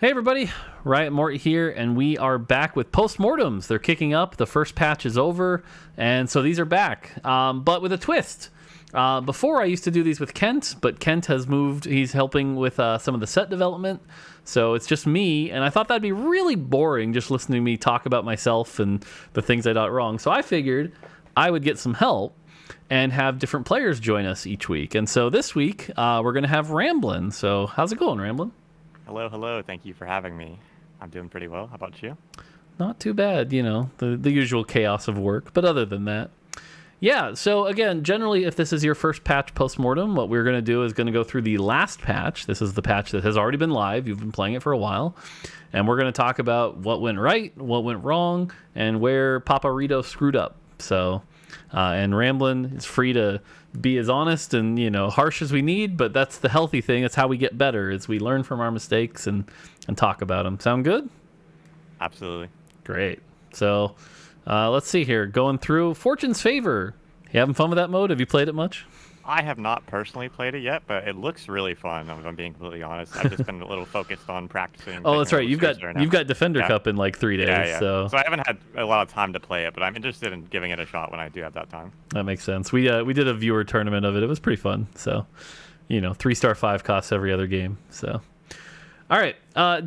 Hey everybody, Riot Mort here, and we are back with Post Mortems. They're kicking up. The first patch is over, and so these are back, but with a twist. Before I used to do these with Kent, but Kent has moved. He's helping with some of the Sett development, so it's just me, and I thought that'd be really boring just listening to me talk about myself and the things I got wrong. So I figured I would get some help and have different players join us each week. And so this week, we're going to have Ramblinnn. So how's it going, Ramblinnn? Hello. Thank you for having me. I'm doing pretty well. How about you? Not too bad, you know, the usual chaos of work. But other than that, yeah. So again, generally, if this is your first patch post-mortem, what we're going to do is going to go through the last patch. This is the patch that has already been live. You've been playing it for a while. And we're going to talk about what went right, what went wrong, and where Paparito screwed up. So, and Ramblinnn is free to be as honest and, you know, harsh as we need, but that's the healthy thing. It's how we get better, is we learn from our mistakes and talk about them. Sound good? Absolutely. Great. So let's see here. Going through Fortune's Favor. You having fun with that mode? Have you played it much? I have not personally played it yet, but it looks really fun, if I'm being completely honest. I've just been a little focused on practicing. Oh, that's right. You've got Defender Cup in like 3 days. Yeah. So I haven't had a lot of time to play it, but I'm interested in giving it a shot when I do have that time. that makes sense. We did a viewer tournament of it. It was pretty fun. So, you know, 3-star 5 costs every other game. So, all right,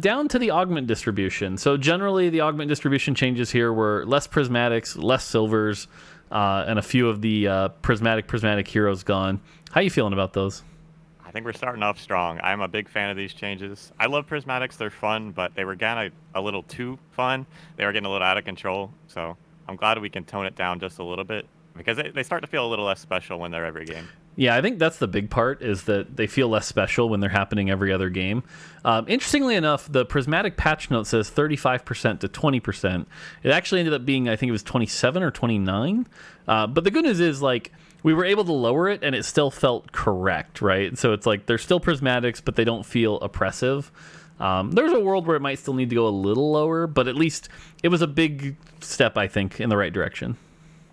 down to the augment distribution. So generally, the augment distribution changes here were less prismatics, less silvers, and a few of the prismatic heroes gone. How you feeling about those? I think we're starting off strong. I'm a big fan of these changes. I love prismatics. They're fun, but they were kind of a little too fun. They were getting a little out of control. So I'm glad we can tone it down just a little bit, because they start to feel a little less special when they're every game. Yeah, I think that's the big part, is that they feel less special when they're happening every other game. Interestingly enough, the prismatic patch note says 35% to 20%. It actually ended up being, I think it was 27 or 29. But the good news is, like, we were able to lower it, and it still felt correct, right? So it's like they're still prismatics, but they don't feel oppressive. There's a world where it might still need to go a little lower, but at least it was a big step, I think, in the right direction.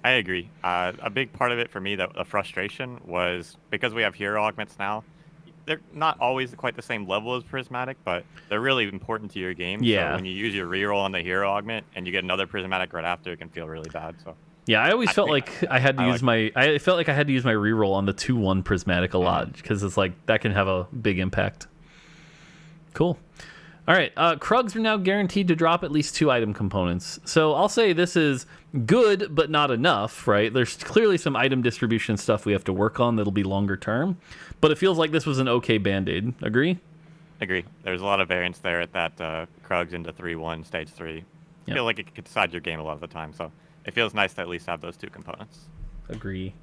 I agree. A big part of it for me, the frustration, was because we have hero augments now. They're not always quite the same level as prismatic, but they're really important to your game. Yeah. So when you use your reroll on the hero augment and you get another prismatic right after, it can feel really bad. So yeah, I always felt like I had to use my reroll on the 2/1 prismatic a lot, because it's like that can have a big impact. Cool. All right, Krugs are now guaranteed to drop at least 2 item components. So I'll say this is good, but not enough, right? There's clearly some item distribution stuff we have to work on that'll be longer term, but it feels like this was an okay Band-Aid. Agree? Agree. There's a lot of variance there at that Krugs into 3/1, stage 3. Yep. I feel like it could decide your game a lot of the time, so it feels nice to at least have those 2 components. Agree.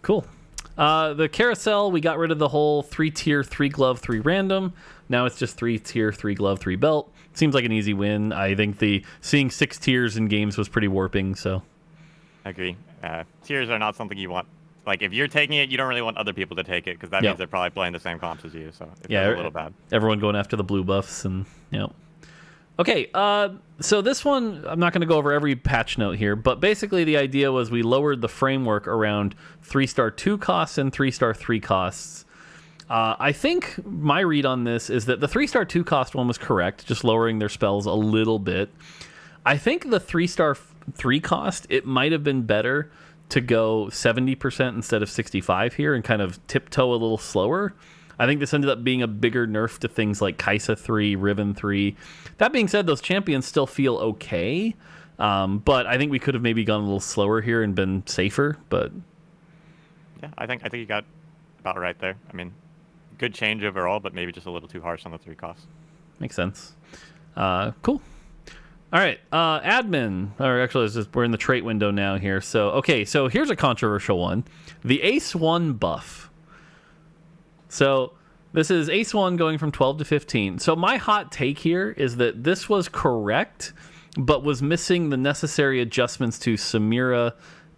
Cool. The carousel, we got rid of the whole 3-tier, 3-glove, 3 random. Now it's just 3-tier, 3-glove, 3-belt. Seems like an easy win. I think seeing 6 tiers in games was pretty warping, so. Agree. Tiers are not something you want. Like, if you're taking it, you don't really want other people to take it, because that means they're probably playing the same comps as you, so it feels a little bad. Everyone going after the blue buffs, and, you know. Okay, so this one, I'm not going to go over every patch note here, but basically the idea was we lowered the framework around 3-star 2 costs and 3-star 3 costs. I think my read on this is that the 3-star 2 cost one was correct, just lowering their spells a little bit. I think the 3-star 3 cost, it might have been better to go 70% instead of 65 here and kind of tiptoe a little slower. I think this ended up being a bigger nerf to things like Kaiser 3, Riven 3. That being said, those champions still feel okay, but I think we could have maybe gone a little slower here and been safer. But yeah, I think you got about right there. I mean, good change overall, but maybe just a little too harsh on the 3 costs. Makes sense. Cool. All right, admin. Or actually, we're in the trait window now here. So here's a controversial one: the Ace 1 buff. So this is Ace 1 going from 12 to 15. So my hot take here is that this was correct, but was missing the necessary adjustments to Samira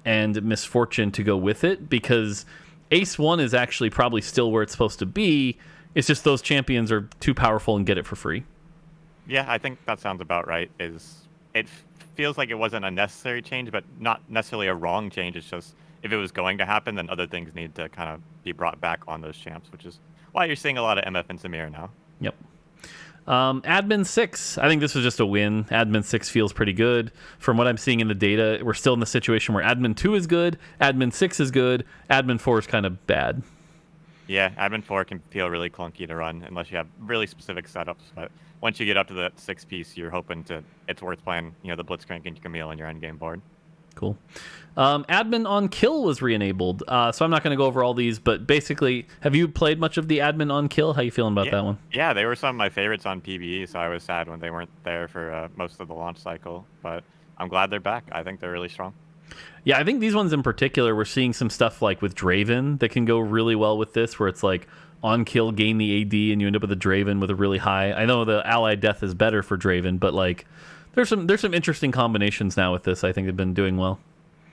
and Misfortune to go with it, because Ace 1 is actually probably still where it's supposed to be. It's just those champions are too powerful and get it for free. Yeah, I think that sounds about right. It feels like it wasn't a necessary change, but not necessarily a wrong change. It's just, if it was going to happen, then other things need to kind of be brought back on those champs, which is why you're seeing a lot of MF and Samira now. Yep. Admin 6, I think this was just a win. Admin 6 feels pretty good. From what I'm seeing in the data, we're still in the situation where Admin 2 is good, Admin 6 is good, Admin 4 is kind of bad. Yeah, Admin 4 can feel really clunky to run unless you have really specific setups. But once you get up to the 6 piece, you're hoping it's worth playing, the Blitzcrank and Camille on your endgame board. Cool. Admin on kill was re-enabled, so I'm not going to go over all these, but basically, have you played much of the admin on kill? How you feeling about that one? Yeah, they were some of my favorites on PvE, so I was sad when they weren't there for most of the launch cycle, but I'm glad they're back. I think they're really strong. Yeah, I think these ones in particular, we're seeing some stuff like with Draven that can go really well with this, where it's like on kill, gain the AD, and you end up with a Draven with a really high. I know the allied death is better for Draven, but like there's some interesting combinations now with this. I think they've been doing well.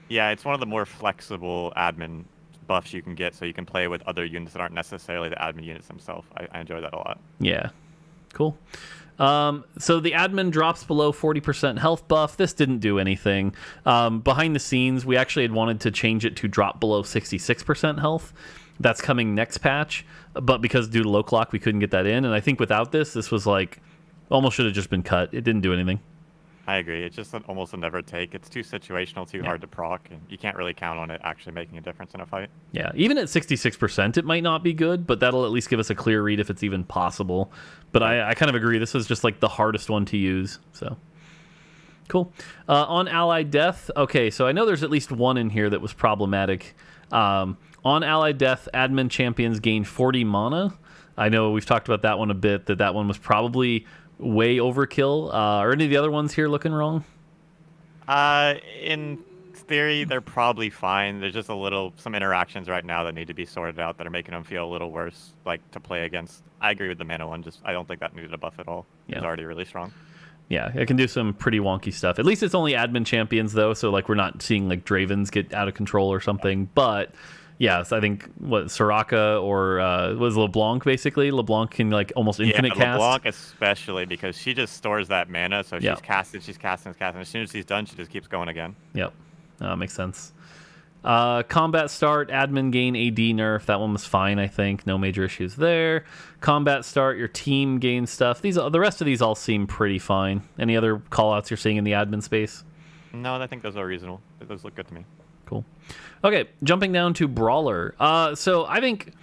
Yeah, it's one of the more flexible admin buffs you can get, so you can play with other units that aren't necessarily the admin units themselves. I enjoy that a lot. Yeah, cool. So the admin drops below 40% health buff. This didn't do anything. Behind the scenes, we actually had wanted to change it to drop below 66% health. That's coming next patch, but because due to local lock, we couldn't get that in. And I think without this was like almost should have just been cut. It didn't do anything. I agree. It's just almost a never take. It's too situational, too hard to proc, and you can't really count on it actually making a difference in a fight. Yeah, even at 66%, it might not be good, but that'll at least give us a clear read if it's even possible. But I kind of agree. This is just like the hardest one to use. So cool. On allied death, okay, so I know there's at least one in here that was problematic. On allied death, admin champions gain 40 mana. I know we've talked about that one a bit, that one was probably way overkill. Are any of the other ones here looking wrong? In theory, they're probably fine. There's just some interactions right now that need to be sorted out that are making them feel a little worse, like to play against. I agree with the mana one. I don't think that needed a buff at all. Yeah. It's already really strong. Yeah, it can do some pretty wonky stuff. At least it's only admin champions though, so like we're not seeing like Dravens get out of control or something. But yes, I think Soraka or was LeBlanc basically. LeBlanc can like almost infinite cast. LeBlanc especially because she just stores that mana, so she's casting. As soon as she's done, she just keeps going again. Yep, makes sense. Combat start, admin gain AD nerf. That one was fine, I think. No major issues there. Combat start, your team gains stuff. The rest of these all seem pretty fine. Any other callouts you're seeing in the admin space? No, I think those are reasonable. Those look good to me. Cool. Okay, jumping down to Brawler. So I think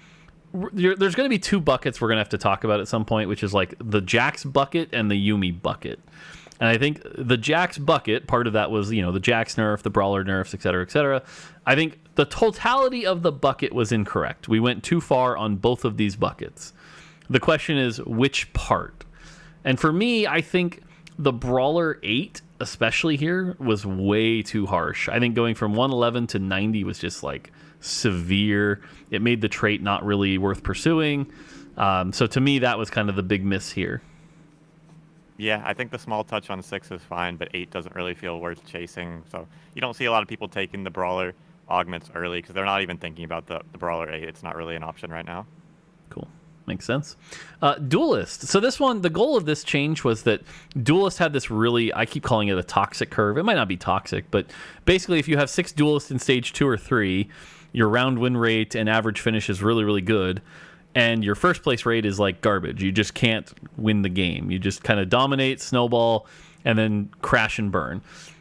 there's going to be two buckets we're going to have to talk about at some point, which is like the Jax bucket and the Yuumi bucket. And I think the Jax bucket, part of that was, the Jax nerf, the Brawler nerfs, et cetera, et cetera. I think the totality of the bucket was incorrect. We went too far on both of these buckets. The question is, which part? And for me, I think the Brawler 8, especially here, was way too harsh. I think going from 111 to 90 was just like severe. It made the trait not really worth pursuing. So to me, that was kind of the big miss here. Yeah, I think the small touch on 6 is fine, but 8 doesn't really feel worth chasing. So you don't see a lot of people taking the Brawler augments early because they're not even thinking about the Brawler 8. It's not really an option right now. Cool. Makes sense. Duelist. So this one, the goal of this change was that Duelist had this really, I keep calling it a toxic curve. It might not be toxic, but basically if you have 6 Duelists in stage 2 or 3, your round win rate and average finish is really, really good. And your first place rate is like garbage. You just can't win the game. You just kind of dominate, snowball, and then crash and burn.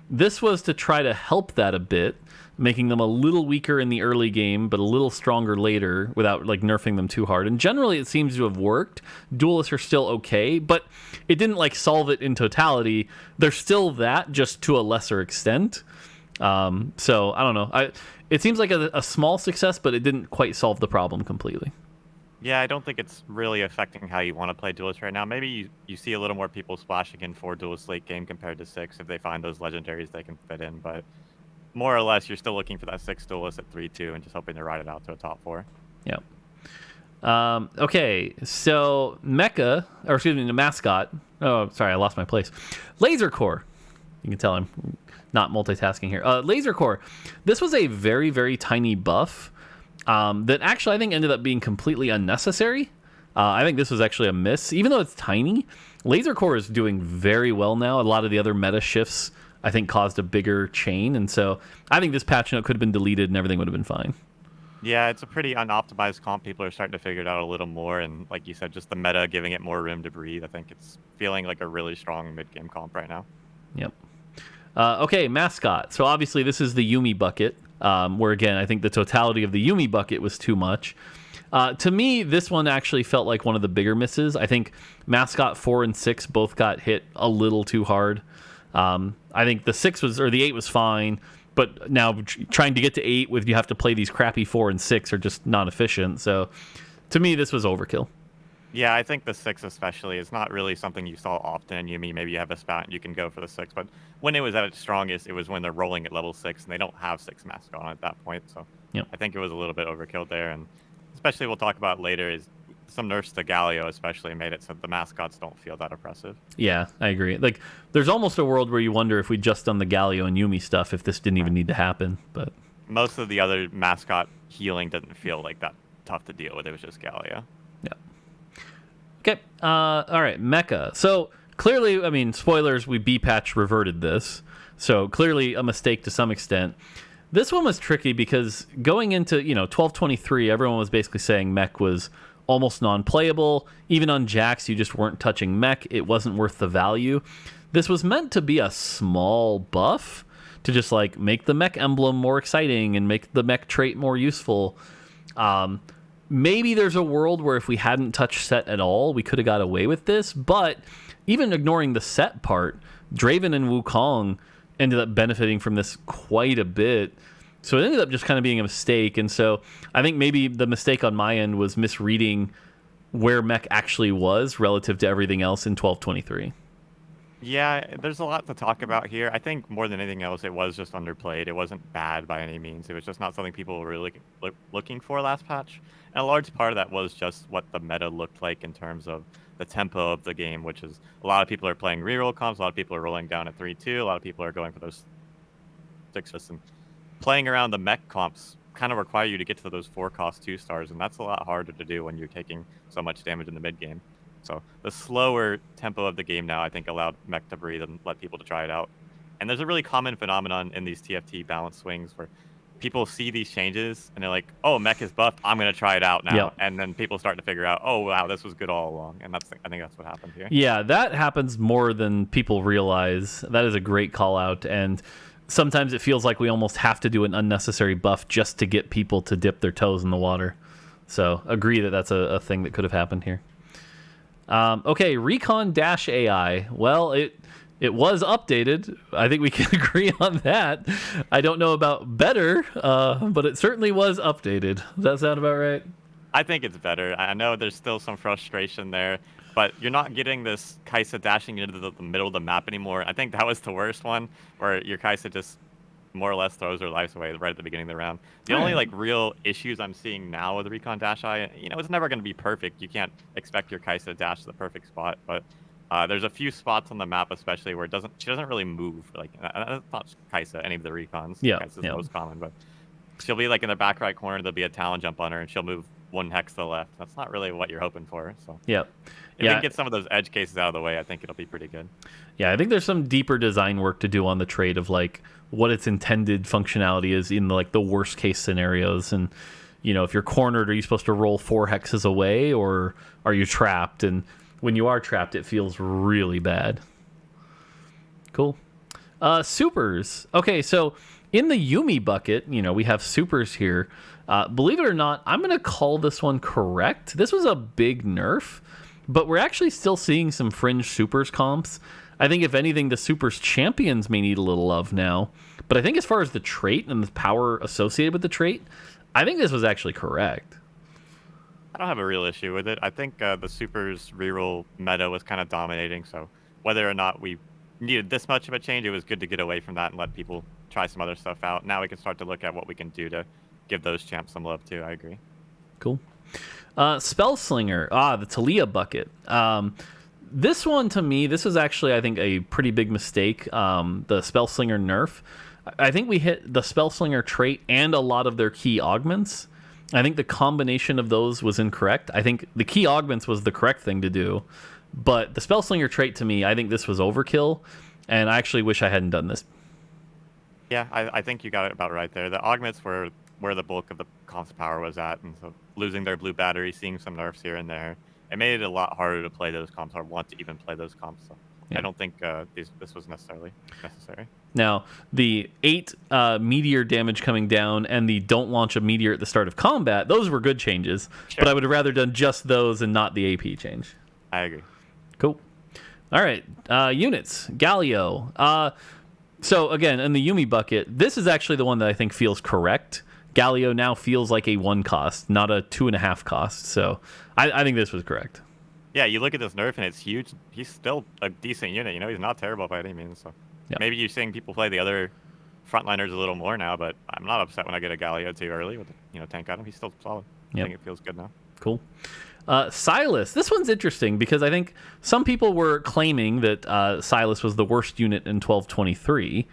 This was to try to help that a bit, making them a little weaker in the early game, but a little stronger later without like nerfing them too hard. And generally it seems to have worked. Duelists are still okay, but it didn't like solve it in totality. They're still that, just to a lesser extent. So I don't know. It seems like a small success, but it didn't quite solve the problem completely. Yeah, I don't think it's really affecting how you want to play Duelist right now. Maybe you see a little more people splashing in 4 Duelist late game compared to 6 if they find those legendaries they can fit in. But more or less, you're still looking for that 6 Duelist at 3-2 and just hoping to ride it out to a top 4. Yep. Okay, so the Mascot. Oh, sorry, I lost my place. LaserCorps. You can tell I'm not multitasking here. LaserCorps. This was a very, very tiny buff. That actually I think ended up being completely unnecessary. I think this was actually a miss. Even though it's tiny, LaserCorps is doing very well now. A lot of the other meta shifts, I think, caused a bigger chain. And so I think this patch note could have been deleted and everything would have been fine. Yeah, it's a pretty unoptimized comp. People are starting to figure it out a little more, and like you said, just the meta giving it more room to breathe. I think it's feeling like a really strong mid-game comp right now. Yep. Okay, Mascot. So obviously this is the Yuumi bucket, where again, I think the totality of the Yuumi bucket was too much. To me, this one actually felt like one of the bigger misses. I think Mascot 4 and 6 both got hit a little too hard. I think the 8 was fine, but now trying to get to 8 with you have to play these crappy 4 and 6 are just not efficient. So to me, this was overkill. Yeah, I think the 6 especially is not really something you saw often in Yuumi. Maybe you have a spat and you can go for the 6, but when it was at its strongest, it was when they're rolling at level 6, and they don't have 6 Mascot at that point. So Yep. I think it was a little bit overkill there, and especially we'll talk about later is some nerfs to Galio especially made it so the Mascots don't feel that oppressive. Yeah, I agree. Like, there's almost a world where you wonder if we'd just done the Galio and Yuumi stuff if this didn't even need to happen. But most of the other Mascot healing didn't feel like that tough to deal with. It was just Galio. Yeah. Okay. All right. Mecha. So clearly, I mean, spoilers. We B-patch reverted this, so clearly a mistake to some extent. This one was tricky because going into 1223, everyone was basically saying mech was almost non-playable. Even on Jax, you just weren't touching mech. It wasn't worth the value. This was meant to be a small buff to just like make the mech emblem more exciting and make the mech trait more useful. Maybe there's a world where if we hadn't touched Sett at all, we could have got away with this. But even ignoring the Sett part, Draven and Wukong ended up benefiting from this quite a bit. So it ended up just kind of being a mistake. And so I think maybe the mistake on my end was misreading where mech actually was relative to everything else in 1223. Yeah, there's a lot to talk about here. I think more than anything else, it was just underplayed. It wasn't bad by any means. It was just not something people were really looking for last patch. And a large part of that was just what the meta looked like in terms of the tempo of the game, which is a lot of people are playing reroll comps, a lot of people are rolling down at 3-2, a lot of people are going for those 6 and playing around the mech comps kind of require you to get to those 4-cost 2-stars, and that's a lot harder to do when you're taking so much damage in the mid game. So the slower tempo of the game now, I think, allowed mech to breathe and let people to try it out. And there's a really common phenomenon in these TFT balance swings where people see these changes and they're like, oh, mech is buffed, I'm going to try it out now. Yep. And then people start to figure out, oh, wow, this was good all along. And I think that's what happened here. Yeah, that happens more than people realize. That is a great call out. And sometimes it feels like we almost have to do an unnecessary buff just to get people to dip their toes in the water. So agree that that's a thing that could have happened here. Okay, Recon-AI. Well, it was updated. I think we can agree on that. I don't know about better, but it certainly was updated. Does that sound about right? I think it's better. I know there's still some frustration there, but you're not getting this Kaiser dashing into the middle of the map anymore. I think that was the worst one, where your Kaiser just more or less throws her lives away right at the beginning of the round. The only like real issues I'm seeing now with the Recon Dash Eye, it's never going to be perfect. You can't expect your Kaiser to dash to the perfect spot, but there's a few spots on the map especially where she doesn't really move. Like not Kaiser, any of the Recons. Yeah, Kaiser's the most common, but she'll be like in the back right corner. There'll be a talon jump on her, and she'll move 1 hex to the left. That's not really what you're hoping for. So Yep. if we can get some of those edge cases out of the way, I think it'll be pretty good. Yeah, I think there's some deeper design work to do on the trait of like what its intended functionality is in like the worst case scenarios. And if you're cornered, are you supposed to roll 4 hexes away, or are you trapped? And when you are trapped, it feels really bad. Cool. Supers. Okay, so in the Yuumi bucket, we have supers here. Believe it or not, I'm going to call this one correct. This was a big nerf, but we're actually still seeing some fringe supers comps. I think if anything, the supers champions may need a little love now. But I think as far as the trait and the power associated with the trait, I think this was actually correct. I don't have a real issue with it. I think the supers reroll meta was kind of dominating, so whether or not we needed this much of a change, it was good to get away from that and let people try some other stuff out. Now we can start to look at what we can do to give those champs some love too. I agree. Cool. Spellslinger. The Talia bucket. This one, to me, this was actually, I think, a pretty big mistake. The Spellslinger nerf. I think we hit the Spellslinger trait and a lot of their key augments. I think the combination of those was incorrect. I think the key augments was the correct thing to do. But the Spellslinger trait, to me, I think this was overkill. And I actually wish I hadn't done this. Yeah, I think you got it about right there. The augments were where the bulk of the comp's power was at, and so losing their blue battery, seeing some nerfs here and there, it made it a lot harder to play those comps or want to even play those comps. So I don't think this was necessarily necessary. Now, the 8 meteor damage coming down and the don't launch a meteor at the start of combat, those were good changes, but I would have rather done just those and not the AP change. I agree. Cool. All right, units. Galio. So, again, in the Yumi bucket, this is actually the one that I think feels correct. Galio now feels like a 1 cost, not a 2.5 cost, so I think this was correct. Yeah, you look at this nerf and it's huge. He's still a decent unit. He's not terrible by any means. So maybe you're seeing people play the other frontliners a little more now, but I'm not upset when I get a Galio too early with tank on him. He's still solid. I think it feels good now. Cool. Silas. This one's interesting because I think some people were claiming that Silas was the worst unit in 1223.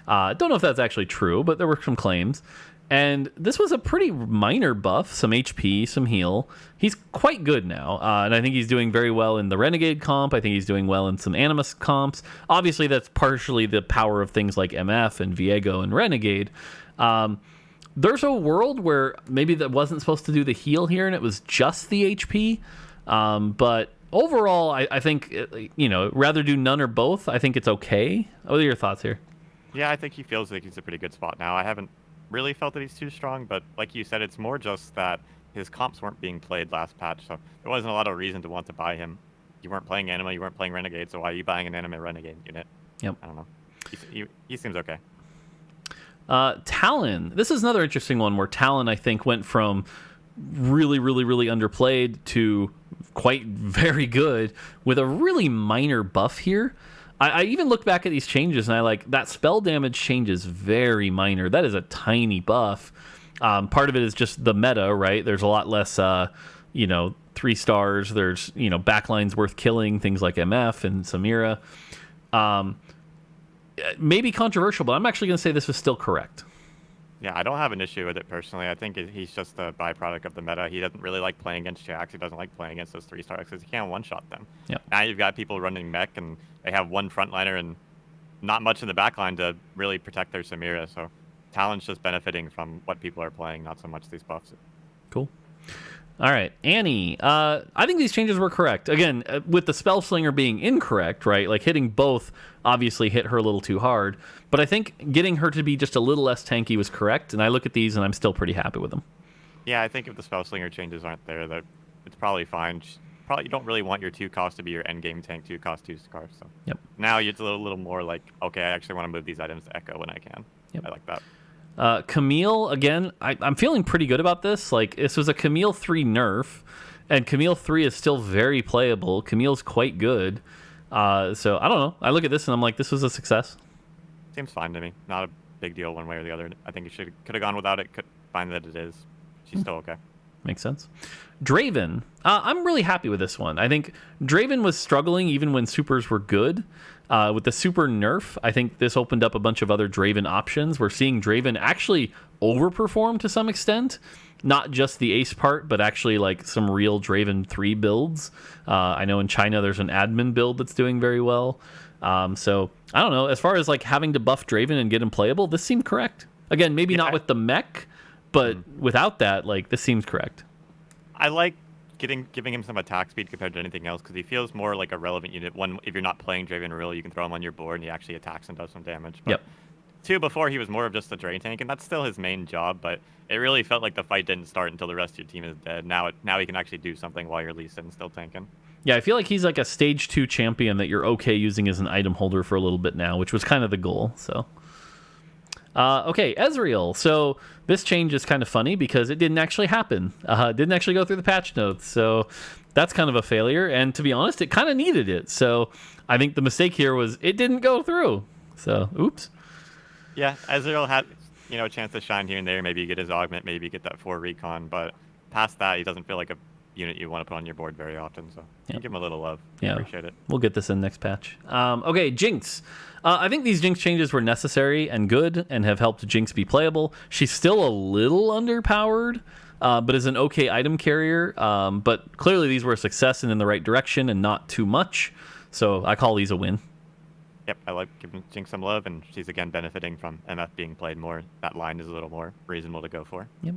Don't know if that's actually true, but there were some claims. And this was a pretty minor buff, some HP, some heal. He's quite good now, and I think he's doing very well in the Renegade comp. I think he's doing well in some Animus comps. Obviously, that's partially the power of things like MF and Viego and Renegade. There's a world where maybe that wasn't supposed to do the heal here, and it was just the HP. But overall, I think, rather do none or both. I think it's okay. What are your thoughts here? Yeah, I think he feels like he's a pretty good spot now. I haven't really felt that he's too strong, but like you said, it's more just that his comps weren't being played last patch, so there wasn't a lot of reason to want to buy him. You weren't playing Anima, you weren't playing Renegade, so why are you buying an Anima Renegade unit? Yep. I don't know. He seems okay. Talon. This is another interesting one where Talon, I think, went from really, really, really underplayed to quite very good with a really minor buff here. I even look back at these changes and I like that spell damage change is very minor. That is a tiny buff. Part of it is just the meta, right? There's a lot less, 3 stars. There's, backlines worth killing, things like MF and Samira. Maybe controversial, but I'm actually going to say this was still correct. Yeah, I don't have an issue with it personally. I think he's just a byproduct of the meta. He doesn't really like playing against Jax. He doesn't like playing against those 3-star because he can't one-shot them. Yep. Now you've got people running mech, and they have one frontliner and not much in the backline to really protect their Samira. So Talon's just benefiting from what people are playing, not so much these buffs. Cool. All right, Annie. I think these changes were correct. Again, with the Spellslinger being incorrect, right? Like hitting both obviously hit her a little too hard. But I think getting her to be just a little less tanky was correct. And I look at these and I'm still pretty happy with them. Yeah, I think if the Spellslinger changes aren't there, that it's probably fine. Probably you don't really want your 2 cost to be your endgame tank 2 cost 2 scarf. So yep. Now it's a little more like, okay, I actually want to move these items to Echo when I can. Yep. I like that. Camille, again, I'm feeling pretty good about this. Like, this was a Camille 3 nerf, and Camille 3 is still very playable. Camille's quite good. So, I don't know. I look at this, and I'm like, this was a success. Seems fine to me. Not a big deal one way or the other. I think it could have gone without it. Could find that it is. She's still okay. Makes sense. Draven. I'm really happy with this one. I think Draven was struggling even when supers were good. With the super nerf, I think this opened up a bunch of other Draven options. We're seeing Draven actually overperform to some extent. Not just the ace part, but actually like some real Draven 3 builds. I know in China there's an admin build that's doing very well. So, I don't know. As far as like having to buff Draven and get him playable, this seemed correct. Again, maybe not with the mech, but without that, like, this seems correct. I like giving him some attack speed compared to anything else because he feels more like a relevant unit. One, if you're not playing Draven real, you can throw him on your board and he actually attacks and does some damage. But yep. 2, before he was more of just a drain tank, and that's still his main job, but it really felt like the fight didn't start until the rest of your team is dead. Now he can actually do something while you're Lee Sin still tanking. Yeah, I feel like he's like a stage 2 champion that you're okay using as an item holder for a little bit now, which was kind of the goal, so... okay, Ezreal. So this change is kind of funny because it didn't actually happen. It didn't actually go through the patch notes. So that's kind of a failure. And to be honest, it kind of needed it. So I think the mistake here was it didn't go through. So, oops. Yeah, Ezreal had a chance to shine here and there. Maybe you get his Augment, maybe you get that 4 Recon. But past that, he doesn't feel like a unit you want to put on your board very often. So give him a little love. Yeah, appreciate it. We'll get this in next patch. Okay, Jinx. I think these Jinx changes were necessary and good and have helped Jinx be playable. She's still a little underpowered, but is an okay item carrier. But clearly these were a success and in the right direction and not too much. So I call these a win. Yep, I like giving Jinx some love, and she's again benefiting from MF being played more. That line is a little more reasonable to go for. Yep.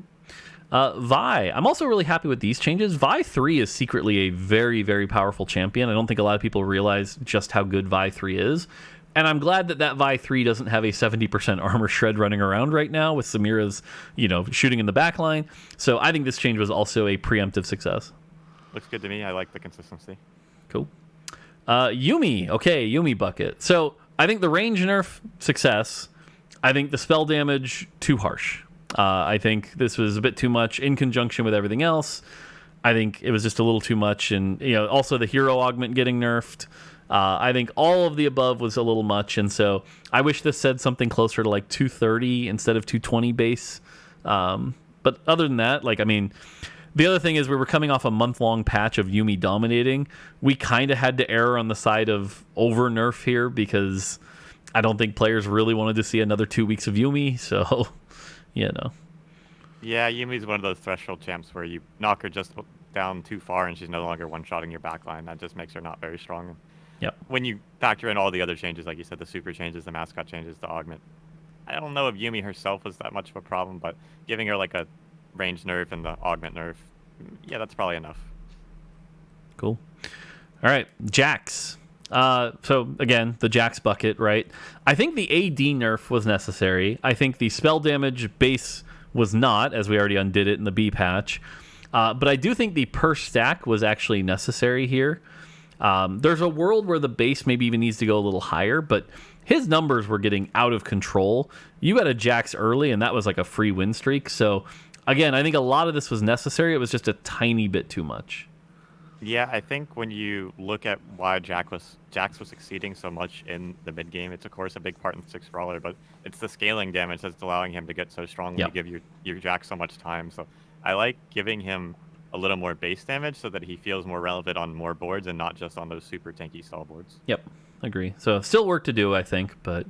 Vi, I'm also really happy with these changes. Vi 3 is secretly a very, very powerful champion. I don't think a lot of people realize just how good Vi 3 is. And I'm glad that Vi 3 doesn't have a 70% armor shred running around right now with Samira's, shooting in the back line. So I think this change was also a preemptive success. Looks good to me. I like the consistency. Cool. Yuumi. Okay, Yuumi bucket. So I think the range nerf, success. I think the spell damage, too harsh. I think this was a bit too much in conjunction with everything else. I think it was just a little too much. And, also the hero augment getting nerfed. I think all of the above was a little much. And so I wish this said something closer to like 230 instead of 220 base. But other than that, the other thing is we were coming off a month-long patch of Yuumi dominating. We kind of had to err on the side of over nerf here because I don't think players really wanted to see another 2 weeks of Yuumi. So, Yeah, Yumi's one of those threshold champs where you knock her just down too far and she's no longer one-shotting your backline. That just makes her not very strong. Yep. When you factor in all the other changes, like you said, the super changes, the mascot changes, the augment, I don't know if Yuumi herself was that much of a problem, but giving her like a range nerf and the augment nerf, yeah, that's probably enough. Cool. All right, Jax. So again, the Jax bucket, right? I think the AD nerf was necessary. I think the spell damage base was not, as we already undid it in the B patch. But I do think the per stack was actually necessary here. There's a world where the base maybe even needs to go a little higher, but his numbers were getting out of control. You got a Jax early, and that was like a free win streak. So again, I think a lot of this was necessary. It was just a tiny bit too much. Yeah, I think when you look at why Jax was succeeding so much in the mid game, it's of course a big part in 6 Brawler, but it's the scaling damage that's allowing him to get so strong when you give your Jax so much time. So I like giving him a little more base damage so that he feels more relevant on more boards and not just on those super tanky stall boards. Yep, agree. So still work to do, I think, but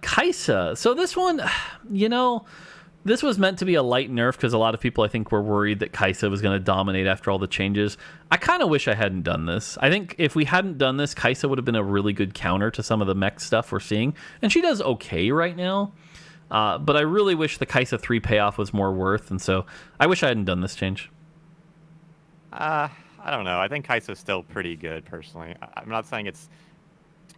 Kaiser. So this one, this was meant to be a light nerf because a lot of people, I think, were worried that Kaiser was going to dominate after all the changes. I kind of wish I hadn't done this. I think if we hadn't done this, Kaiser would have been a really good counter to some of the mech stuff we're seeing. And she does okay right now. But I really wish the Kaiser 3 payoff was more worth. And so I wish I hadn't done this change. I don't know. I think Kaiser's still pretty good, personally. I'm not saying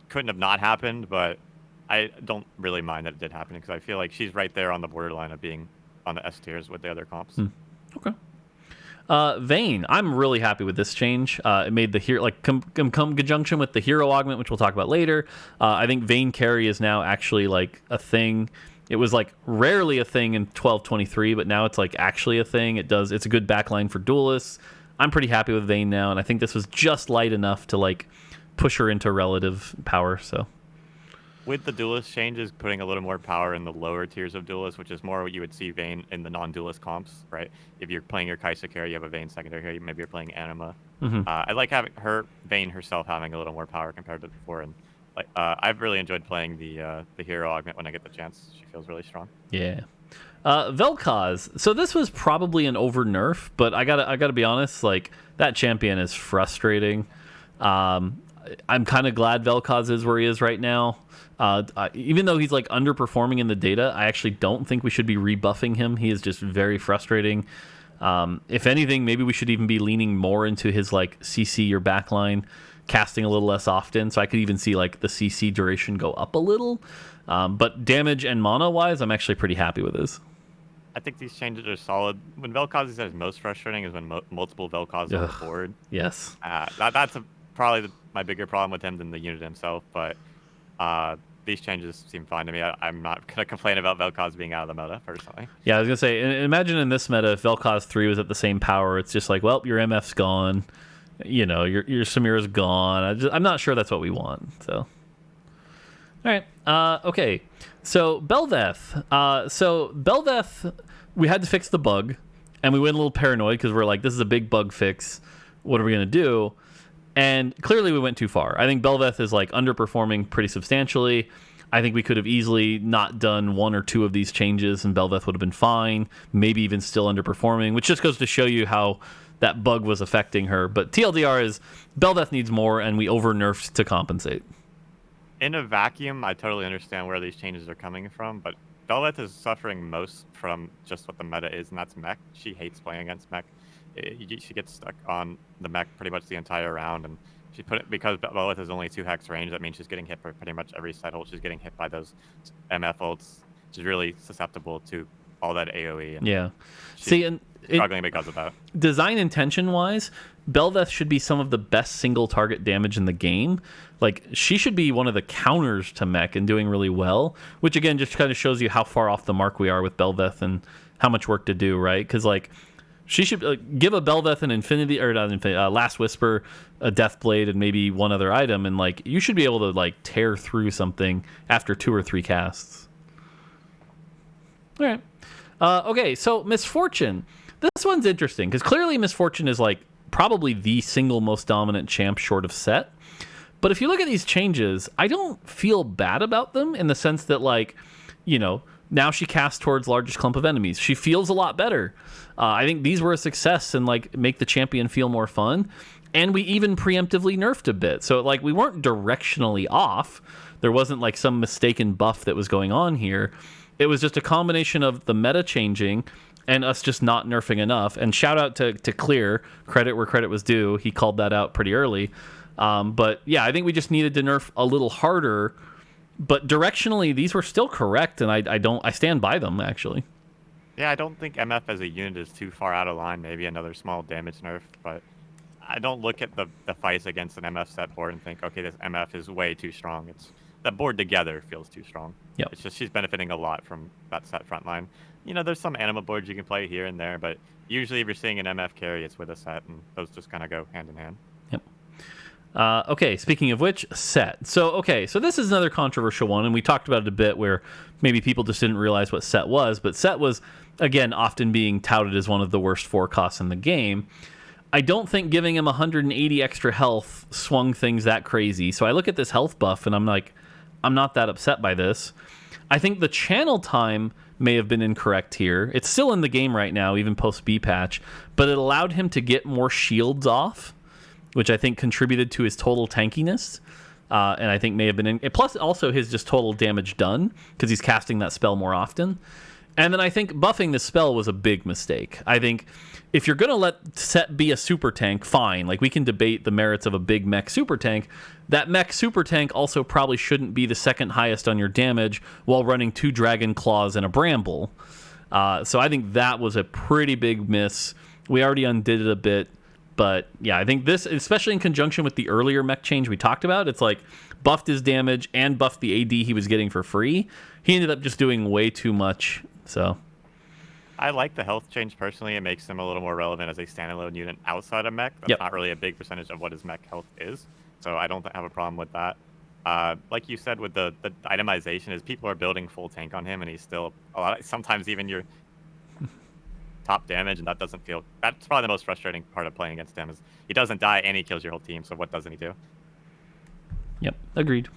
couldn't have not happened, but I don't really mind that it did happen because I feel like she's right there on the borderline of being on the S tiers with the other comps. Okay. Vayne, I'm really happy with this change. It made the hero come conjunction with the hero augment, which we'll talk about later. I think Vayne carry is now actually like a thing. It was like rarely a thing in 12-23, but now it's like actually a thing. It's a good backline for duelists. I'm pretty happy with Vayne now, and I think this was just light enough to like push her into relative power. So. With the duelist changes, putting a little more power in the lower tiers of duelists, which is more what you would see Vayne in the non-duelist comps, right? If you're playing your Kaiser carry, you have a Vayne secondary carry, maybe you're playing Anima. I like having Vayne herself having a little more power compared to before, and I've really enjoyed playing the hero augment when I get the chance. She feels really strong. Yeah. Vel'Koz. So this was probably an over nerf, but I gotta be honest, like that champion is frustrating. I'm kind of glad Vel'Koz is where he is right now. Even though he's like underperforming in the data, I actually don't think we should be rebuffing him. He is just very frustrating. If anything, maybe we should even be leaning more into his like CC your backline, casting a little less often. So I could even see like the CC duration go up a little. But damage and mana wise, I'm actually pretty happy with this. I think these changes are solid. When Vel'Koz is most frustrating is when multiple Vel'Koz on the board. Yes. That's probably my bigger problem with him than the unit himself, but these changes seem fine to me. I'm not going to complain about Vel'Koz being out of the meta, personally. Yeah, I was going to say, imagine in this meta, if Vel'Koz 3 was at the same power, it's just like, well, your MF's gone. Your Samira's gone. I'm not sure that's what we want. So, all right. Okay. So, Belveth. Belveth, we had to fix the bug, and we went a little paranoid because we're like, this is a big bug fix. What are we going to do? And clearly we went too far. I think Belveth is like underperforming pretty substantially. I think we could have easily not done 1 or 2 of these changes and Belveth would have been fine, maybe even still underperforming, which just goes to show you how that bug was affecting her. But TLDR is Belveth needs more and we over-nerfed to compensate. In a vacuum, I totally understand where these changes are coming from, but Belveth is suffering most from just what the meta is, and that's mech. She hates playing against mech. She gets stuck on the mech pretty much the entire round, and she put it because Belveth is only 2 hex range. That means she's getting hit for pretty much every side ult. She's getting hit by those MF ults. She's really susceptible to all that AOE. And Yeah. she's See, and struggling because of that. design intention wise, Belveth should be some of the best single target damage in the game. Like, she should be one of the counters to mech and doing really well, which again just kind of shows you how far off the mark we are with Belveth and how much work to do, right? Because like, she should give a Belveth an Infinity, or not Infinity, Last Whisper, a Deathblade, and maybe one other item, and like you should be able to like tear through something after 2 or 3 casts. All right. Okay, so Misfortune. This one's interesting because clearly Misfortune is like probably the single most dominant champ short of Sett. But if you look at these changes, I don't feel bad about them in the sense that, like, you know, now she casts towards largest clump of enemies. She feels a lot better. I think these were a success and like make the champion feel more fun. And we even preemptively nerfed a bit. So like we weren't directionally off. There wasn't like some mistaken buff that was going on here. It was just a combination of the meta changing and us just not nerfing enough. And shout out to Clear, credit where credit was due. He called that out pretty early. But yeah, I think we just needed to nerf a little harder. But directionally, these were still correct, and I stand by them actually. Yeah, I don't think MF as a unit is too far out of line. Maybe another small damage nerf, but I don't look at the fights against an MF Sett board and think, okay, this MF is way too strong. It's that board together feels too strong. Yep. It's just she's benefiting a lot from that Sett front line. You know, there's some anima boards you can play here and there, but usually if you're seeing an MF carry, it's with a Sett, and those just kind of go hand in hand. Yep. Okay, speaking of which, Sett. So this is another controversial one, and we talked about it a bit where maybe people just didn't realize what Sett was, but Sett was, again, often being touted as one of the worst 4 costs in the game. I don't think giving him 180 extra health swung things that crazy. So I look at this health buff, and I'm like, I'm not that upset by this. I think the channel time may have been incorrect here. It's still in the game right now, even post B patch, but it allowed him to get more shields off, which I think contributed to his total tankiness, and I think may have been plus also his just total damage done because he's casting that spell more often. And then I think buffing the spell was a big mistake. I think if you're going to let Sett be a super tank, fine. Like, we can debate the merits of a big mech super tank. That mech super tank also probably shouldn't be the second highest on your damage while running 2 Dragon Claws and a Bramble. So I think that was a pretty big miss. We already undid it a bit. But yeah, I think this, especially in conjunction with the earlier mech change we talked about, it's like buffed his damage and buffed the AD he was getting for free. He ended up just doing way too much. So I like the health change personally. It makes him a little more relevant as a standalone unit outside of mech. That's not really a big percentage of what his mech health is. So I don't have a problem with that. Like you said, with the itemization, is people are building full tank on him, and he's still sometimes even your top damage, and that doesn't feel. That's probably the most frustrating part of playing against him is he doesn't die and he kills your whole team. So what doesn't he do? Yep, agreed.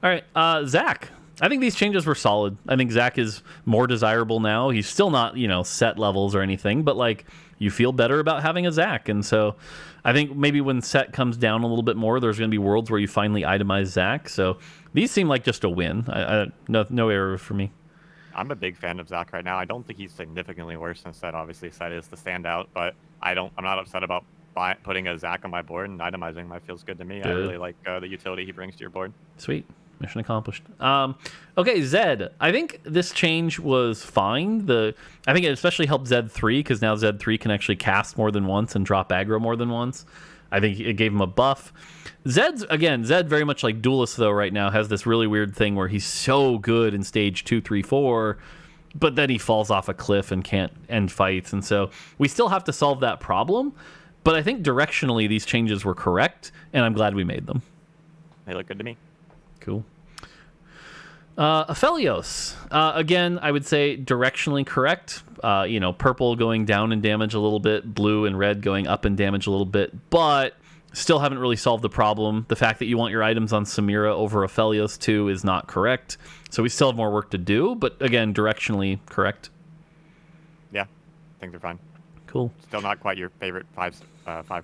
All right, Zach. I think these changes were solid. I think Zach is more desirable now. He's still not, Sett levels or anything, but like you feel better about having a Zach. And so I think maybe when Sett comes down a little bit more, there's going to be worlds where you finally itemize Zach. So these seem like just a win. No error for me. I'm a big fan of Zach right now. I don't think he's significantly worse than Sett. Obviously, Sett is the standout, but I'm not upset about putting a Zach on my board and itemizing him. It feels good to me. Good. I really like the utility he brings to your board. Sweet. Mission accomplished. Okay, Zed. I think this change was fine. I think it especially helped Zed 3 because now Zed 3 can actually cast more than once and drop aggro more than once. I think it gave him a buff. Zed very much like Duelist, though, right now has this really weird thing where he's so good in stage 2, 3, 4, but then he falls off a cliff and can't end fights. And so we still have to solve that problem. But I think directionally these changes were correct, and I'm glad we made them. They look good to me. Cool. Aphelios. Again, I would say directionally correct. Purple going down in damage a little bit, blue and red going up in damage a little bit, but still haven't really solved the problem. The fact that you want your items on Samira over Aphelios too is not correct. So we still have more work to do, but again, directionally correct. Yeah, I think they're fine. Cool. Still not quite your favorite five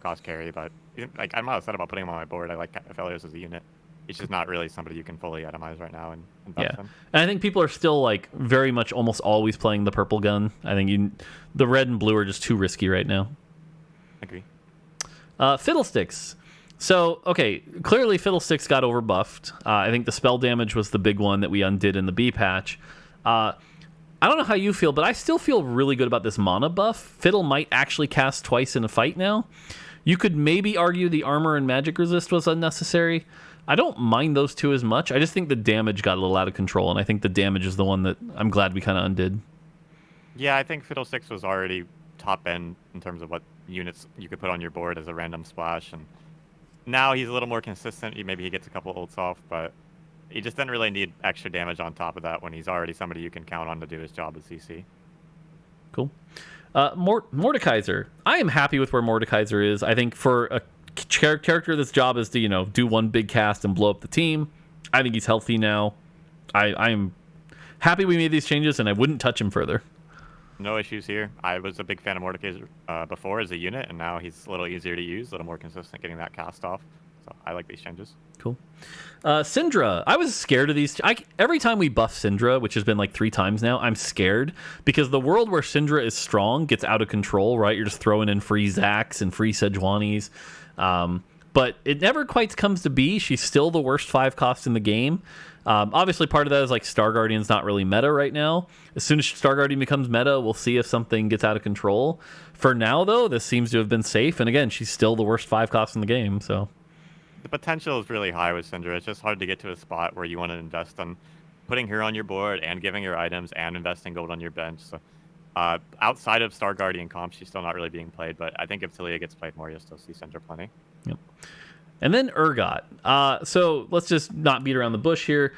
cost carry, but like I'm not upset about putting him on my board. I like Aphelios as a unit. He's just not really somebody you can fully itemize right now and buff Yeah, him. and I think people are still like very much almost always playing the purple gun. I think the red and blue are just too risky right now. Agree. Fiddlesticks. So, okay, clearly Fiddlesticks got overbuffed. I think the spell damage was the big one that we undid in the B patch. I don't know how you feel, but I still feel really good about this mana buff. Fiddle might actually cast twice in a fight now. You could maybe argue the armor and magic resist was unnecessary. I don't mind those two as much. I just think the damage got a little out of control, and I think the damage is the one that I'm glad we kind of undid. Yeah, I think Fiddlesticks was already top end in terms of what units you could put on your board as a random splash, and now he's a little more consistent. Maybe he gets a couple ults off, but he just doesn't really need extra damage on top of that when he's already somebody you can count on to do his job as CC. Cool. Mordekaiser. I am happy with where Mordekaiser is. I think for a character that's job is to do one big cast and blow up the team, I think he's healthy now. I'm happy we made these changes, and I wouldn't touch him further. No issues here. I was a big fan of Mordekaiser before as a unit, and now he's a little easier to use, a little more consistent getting that cast off. So I like these changes. Cool. Syndra. I was scared of these. Every time we buff Syndra, which has been like 3 times now, I'm scared because the world where Syndra is strong gets out of control, right? You're just throwing in free Zacs and free Sejuanis. But it never quite comes to be. She's still the worst 5 cost in the game. Obviously, part of that is like Star Guardian's not really meta right now. As soon as Star Guardian becomes meta, we'll see if something gets out of control. For now, though, this seems to have been safe. And again, she's still the worst 5 cost in the game. So the potential is really high with Syndra. It's just hard to get to a spot where you want to invest on putting her on your board and giving her items and investing gold on your bench. So outside of Star Guardian comp, she's still not really being played. But I think if Talia gets played more, you'll still see Syndra plenty. Yep. And then Ergot. So let's just not beat around the bush here.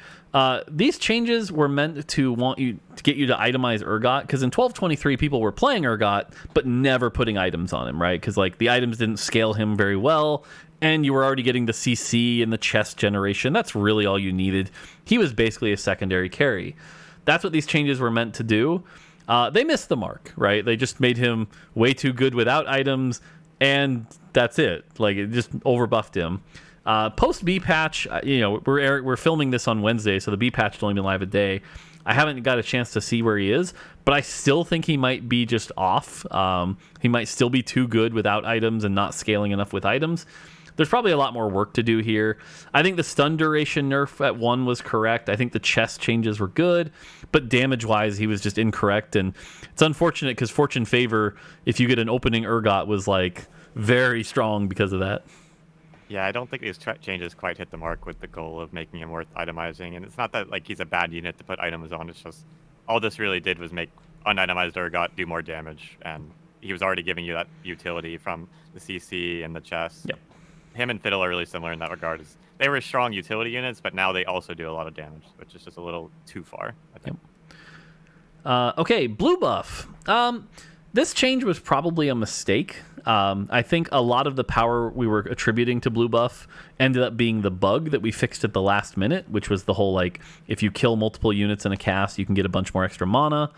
These changes were meant to get you to itemize Ergot, because in 1223 people were playing Ergot but never putting items on him, right? Because like the items didn't scale him very well, and you were already getting the CC and the chest generation. That's really all you needed. He was basically a secondary carry. That's what these changes were meant to do. They missed the mark, right? They just made him way too good without items, and that's it. Like, it just overbuffed him. Post B patch, we're filming this on Wednesday, so the B patch has only been live a day. I haven't got a chance to see where he is, but I still think he might be just off. He might still be too good without items and not scaling enough with items. There's probably a lot more work to do here. I think the stun duration nerf at 1 was correct. I think the chest changes were good, but damage-wise, he was just incorrect. And it's unfortunate because Fortune Favor, if you get an opening Ergot, was like very strong because of that. Yeah, I don't think these changes quite hit the mark with the goal of making him worth itemizing. And it's not that like he's a bad unit to put items on. It's just all this really did was make unitemized Ergot do more damage. And he was already giving you that utility from the CC and the chest. Yep. Him and Fiddle are really similar in that regard. They were strong utility units, but now they also do a lot of damage, which is just a little too far, I think. Yep. Okay, blue buff. This change was probably a mistake. I think a lot of the power we were attributing to blue buff ended up being the bug that we fixed at the last minute, which was the whole, like, if you kill multiple units in a cast, you can get a bunch more extra mana.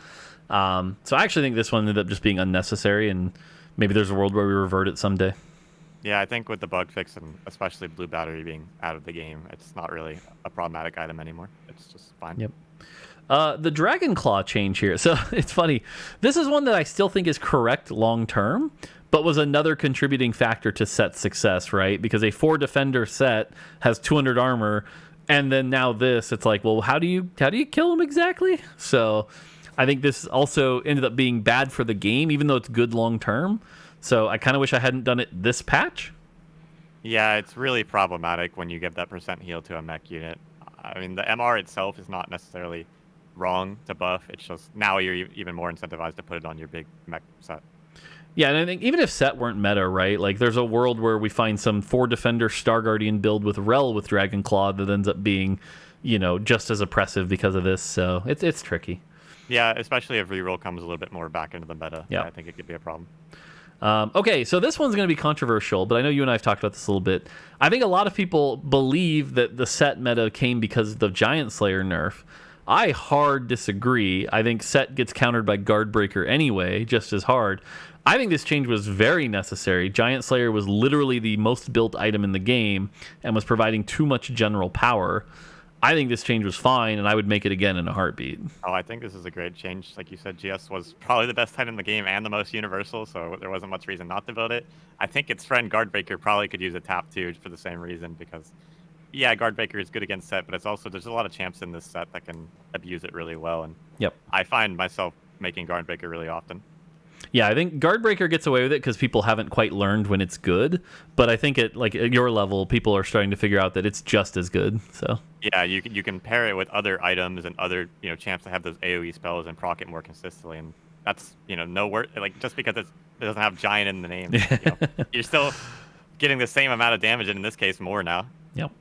So I actually think this one ended up just being unnecessary, and maybe there's a world where we revert it someday. Yeah, I think with the bug fix, and especially blue battery being out of the game, it's not really a problematic item anymore. It's just fine. Yep. The Dragon Claw change here. So it's funny. This is one that I still think is correct long term, but was another contributing factor to Sett's success, right? Because a 4 defender Sett has 200 armor, and then now this, it's like, well, how do you kill him exactly? So I think this also ended up being bad for the game, even though it's good long term. So I kind of wish I hadn't done it this patch. Yeah, it's really problematic when you give that percent heal to a mech unit. I mean, the MR itself is not necessarily wrong to buff. It's just now you're even more incentivized to put it on your big mech set. Yeah, and I think even if Sett weren't meta, right? Like, there's a world where we find some 4 defender Star Guardian build with Rel with Dragon Claw that ends up being, just as oppressive because of this. So it's tricky. Yeah, especially if reroll comes a little bit more back into the meta. Yeah, I think it could be a problem. Okay, so this one's going to be controversial, but I know you and I have talked about this a little bit. I think a lot of people believe that the Sett meta came because of the Giant Slayer nerf. I hard disagree. I think Sett gets countered by Guard Breaker anyway, just as hard. I think this change was very necessary. Giant Slayer was literally the most built item in the game and was providing too much general power. I think this change was fine, and I would make it again in a heartbeat. Oh, I think this is a great change. Like you said, GS was probably the best item in the game and the most universal, so there wasn't much reason not to build it. I think its friend Guardbreaker probably could use a tap too for the same reason, because, yeah, Guardbreaker is good against Sett, but it's also, there's a lot of champs in this set that can abuse it really well, and Yep. I find myself making Guardbreaker really often. Yeah, I think Guardbreaker gets away with it because people haven't quite learned when it's good. But I think at your level, people are starting to figure out that it's just as good. So yeah, you can pair it with other items and other champs that have those AOE spells and proc it more consistently, and that's no word, like, just because it doesn't have giant in the name, you're still getting the same amount of damage, and in this case more now. Yep.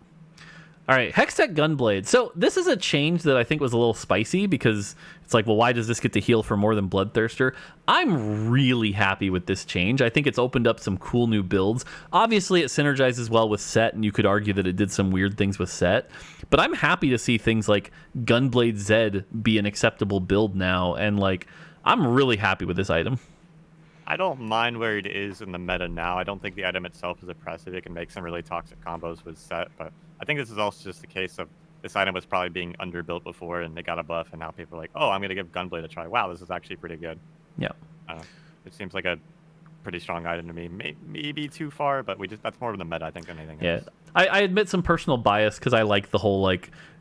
All right, Hextech Gunblade. So this is a change that I think was a little spicy because it's like, well, why does this get to heal for more than Bloodthirster? I'm really happy with this change. I think it's opened up some cool new builds. Obviously, it synergizes well with Sett, and you could argue that it did some weird things with Sett. But I'm happy to see things like Gunblade Zed be an acceptable build now, and I'm really happy with this item. I don't mind where it is in the meta now. I don't think the item itself is oppressive. It can make some really toxic combos with Sett, but I think this is also just a case of this item was probably being underbuilt before, and they got a buff, and now people are like, oh, I'm going to give Gunblade a try. Wow, this is actually pretty good. Yeah. It seems like a pretty strong item to me. Maybe too far, but that's more of the meta, I think, than anything else. I admit some personal bias because I like the whole,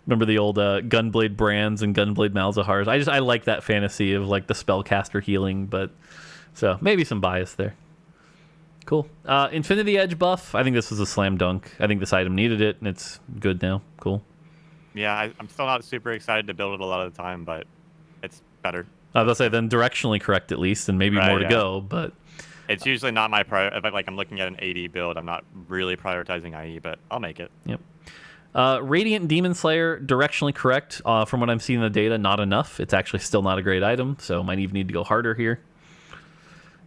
remember the old Gunblade Brands and Gunblade Malzahars? I like that fantasy of, the spellcaster healing, but so maybe some bias there. Cool. Infinity Edge buff. I think this was a slam dunk. I think this item needed it, and it's good now. Cool. Yeah, I'm still not super excited to build it a lot of the time, but it's better. I was going to say, then directionally correct at least, and maybe more to go, but it's usually not my priority. If I'm looking at an AD build, I'm not really prioritizing IE, but I'll make it. Yep. Radiant Demon Slayer, directionally correct. From what I'm seeing in the data, not enough. It's actually still not a great item, so might even need to go harder here.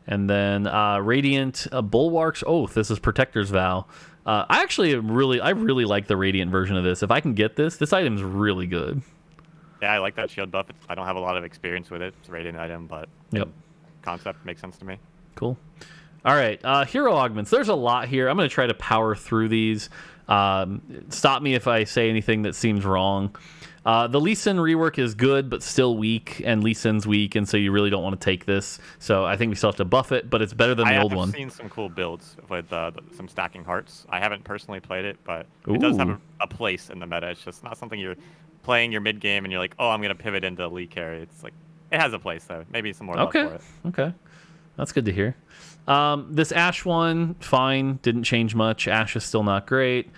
And then Radiant Bulwark's Oath. This is Protector's Vow. I really like the Radiant version of this. If I can get this item's really good. Yeah, I like that shield buff. I don't have a lot of experience with it. It's a Radiant item, but yep, concept makes sense to me. Cool. All right, hero augments. There's a lot here. I'm going to try to power through these. Stop me if I say anything that seems wrong. The Lee Sin rework is good, but still weak, and Lee Sin's weak, and so you really don't want to take this. So I think we still have to buff it, but it's better than the old one. I've seen some cool builds with some stacking hearts. I haven't personally played it, but it does have a place in the meta. It's just not something you're playing your mid game and you're like, oh, I'm going to pivot into Lee carry. It's like, it has a place, though. Maybe some more love for it. Okay. That's good to hear. This Ashe one, fine. Didn't change much. Ashe is still not great.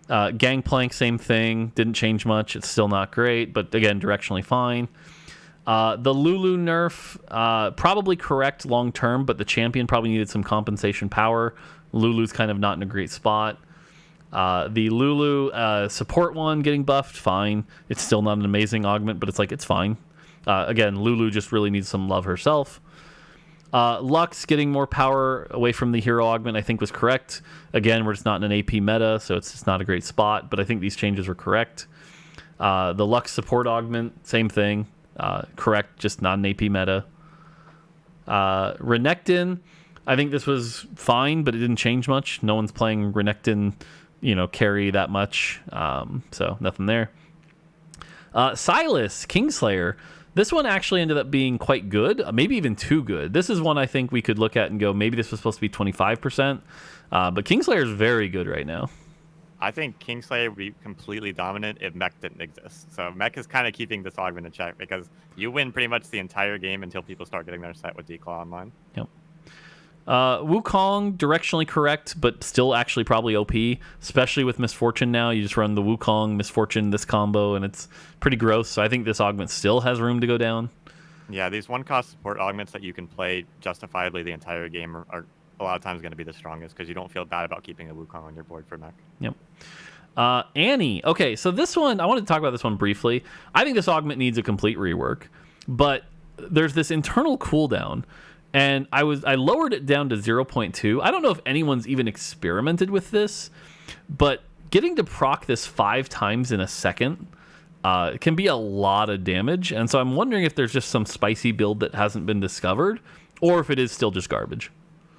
Gangplank, same thing. Didn't change much. It's still not great, but again, directionally fine. The Lulu nerf, probably correct long term, but the champion probably needed some compensation power. Lulu's kind of not in a great spot. The Lulu support one getting buffed, fine. It's still not an amazing augment, but it's fine. Again, Lulu just really needs some love herself. Lux getting more power away from the hero augment, I think, was correct. Again, we're just not in an AP meta, so it's just not a great spot, but I think these changes were correct. The Lux support augment, same thing. Correct, just not an AP meta. Renekton, I think this was fine, but it didn't change much. No one's playing Renekton, carry that much, so nothing there. Silas, Kingslayer. This one actually ended up being quite good, maybe even too good. This is one I think we could look at and go, maybe this was supposed to be 25%, but Kingslayer is very good right now. I think Kingslayer would be completely dominant if Mech didn't exist. So Mech is kind of keeping this augment in check because you win pretty much the entire game until people start getting their set with Declaw online. Yep. Wukong, directionally correct, but still actually probably OP, especially with Misfortune now. You just run the Wukong, Misfortune, this combo, and it's pretty gross. So I think this augment still has room to go down. Yeah, these one-cost support augments that you can play justifiably the entire game are a lot of times going to be the strongest because you don't feel bad about keeping a Wukong on your board for Mech. Yep. Annie. Okay, so this one, I wanted to talk about this one briefly. I think this augment needs a complete rework, but there's this internal cooldown. And I lowered it down to 0.2. I don't know if anyone's even experimented with this, but getting to proc this 5 times in a second can be a lot of damage. And so I'm wondering if there's just some spicy build that hasn't been discovered or if it is still just garbage.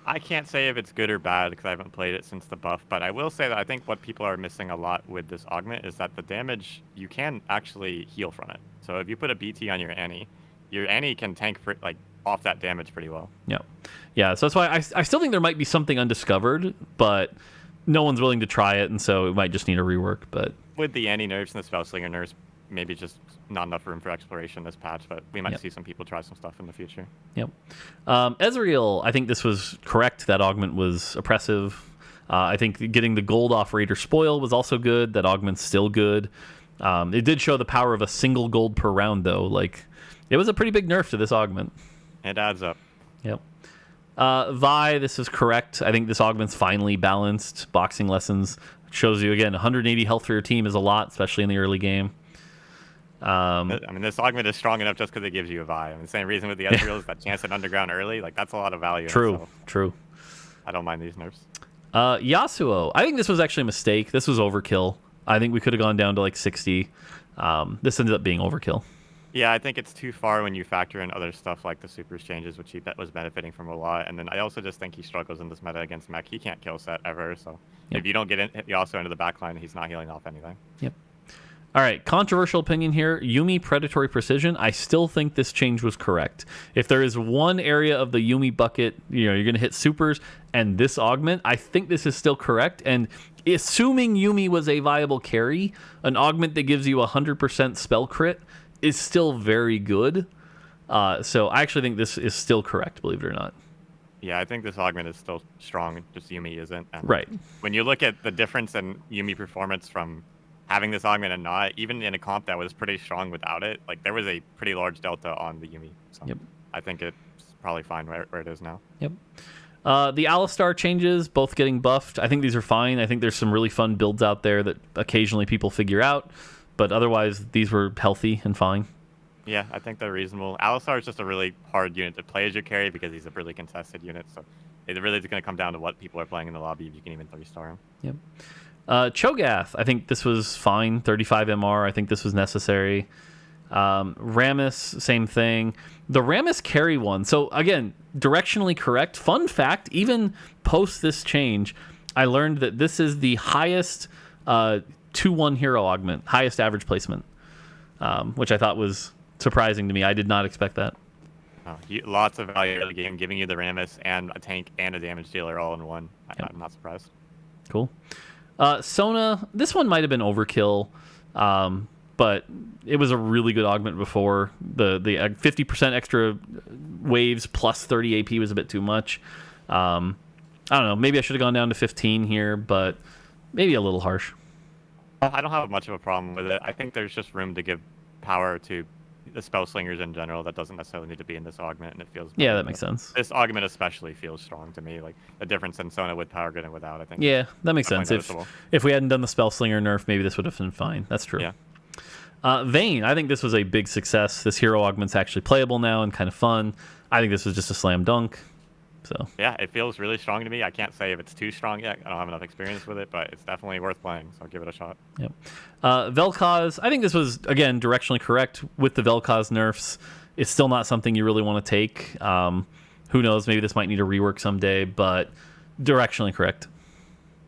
I can't say if it's good or bad because I haven't played it since the buff, but I will say that I think what people are missing a lot with this augment is that the damage, you can actually heal from it. So if you put a BT on your Annie can tank for, like, off that damage pretty well. Yeah. So that's why I still think there might be something undiscovered, but no one's willing to try it, and so it might just need a rework. But with the Annie nerfs and the Spellslinger nerfs, maybe just not enough room for exploration this patch, but we might see some people try some stuff in the future. Ezreal, I think this was correct. That augment was oppressive. I think getting the gold off Raider Spoil was also good. That augment's still good. It did show the power of a single gold per round, though. Like, it was a pretty big nerf to this augment. It adds up. Vi, this is correct. I think this augment's finally balanced. Boxing lessons shows you, again, 180 health for your team is a lot, especially in the early game. I mean, this augment is strong enough just because it gives you a Vi. I mean, the same reason with the Ezreal is that chance at underground early. Like, that's a lot of value. True. I don't mind these nerfs. Yasuo, I think this was actually a mistake. This was overkill. I think we could have gone down to like 60. This ended up being overkill. Yeah, I think it's too far when you factor in other stuff like the supers changes, which he was benefiting from a lot. And then I also just think he struggles in this meta against mech. He can't kill Sett ever, so if you don't get Yasuo into the backline, he's not healing off anything. All right, controversial opinion here. Yuumi Predatory Precision. I still think this change was correct. If there is one area of the Yuumi bucket, you're going to hit supers and this augment, I think this is still correct. And assuming Yuumi was a viable carry, an augment that gives you 100% spell crit is still very good. So I actually think this is still correct, believe it or not. Yeah, I think this augment is still strong, just Yuumi isn't. And right. When you look at the difference in Yuumi performance from having this augment and not, even in a comp that was pretty strong without it, like, there was a pretty large delta on the Yuumi. So I think it's probably fine where it is now. The Alistar changes, both getting buffed. I think these are fine. I think there's some really fun builds out there that occasionally people figure out, but otherwise these were healthy and fine. Yeah, I think they're reasonable. Alistar is just a really hard unit to play as your carry because he's a really contested unit, so it really is going to come down to what people are playing in the lobby if you can even 3-star him. Cho'Gath, I think this was fine. 35 MR, I think this was necessary. Rammus, same thing. The Rammus carry one, so again, directionally correct. Fun fact, even post this change, I learned that this is the highest 2-1 hero augment, highest average placement, which I thought was surprising to me. I did not expect that. Lots of value early game, giving you the Rammus and a tank and a damage dealer all in one. I'm not surprised. Cool. Sona, this one might have been overkill, but it was a really good augment before. The 50% extra waves plus 30 AP was a bit too much. I don't know. Maybe I should have gone down to 15 here, but maybe a little harsh. I don't have much of a problem with it. I think there's just room to give power to the Spellslingers in general that doesn't necessarily need to be in this augment, and it feels better. Yeah, that makes sense. This augment especially feels strong to me, like the difference in Sona with power grid and without, I think. Yeah, that makes sense. If we hadn't done the Spellslinger nerf, maybe this would have been fine. That's true. Yeah. Vayne, I think this was a big success. This hero augment's actually playable now and kind of fun. I think this was just a slam dunk. So yeah, it feels really strong to me. I can't say if it's too strong yet. I don't have enough experience with it, but it's definitely worth playing, so I'll give it a shot. Vel'Koz, I think this was, again, directionally correct with the Vel'Koz nerfs. It's still not something you really want to take. Who knows? Maybe this might need a rework someday, but directionally correct.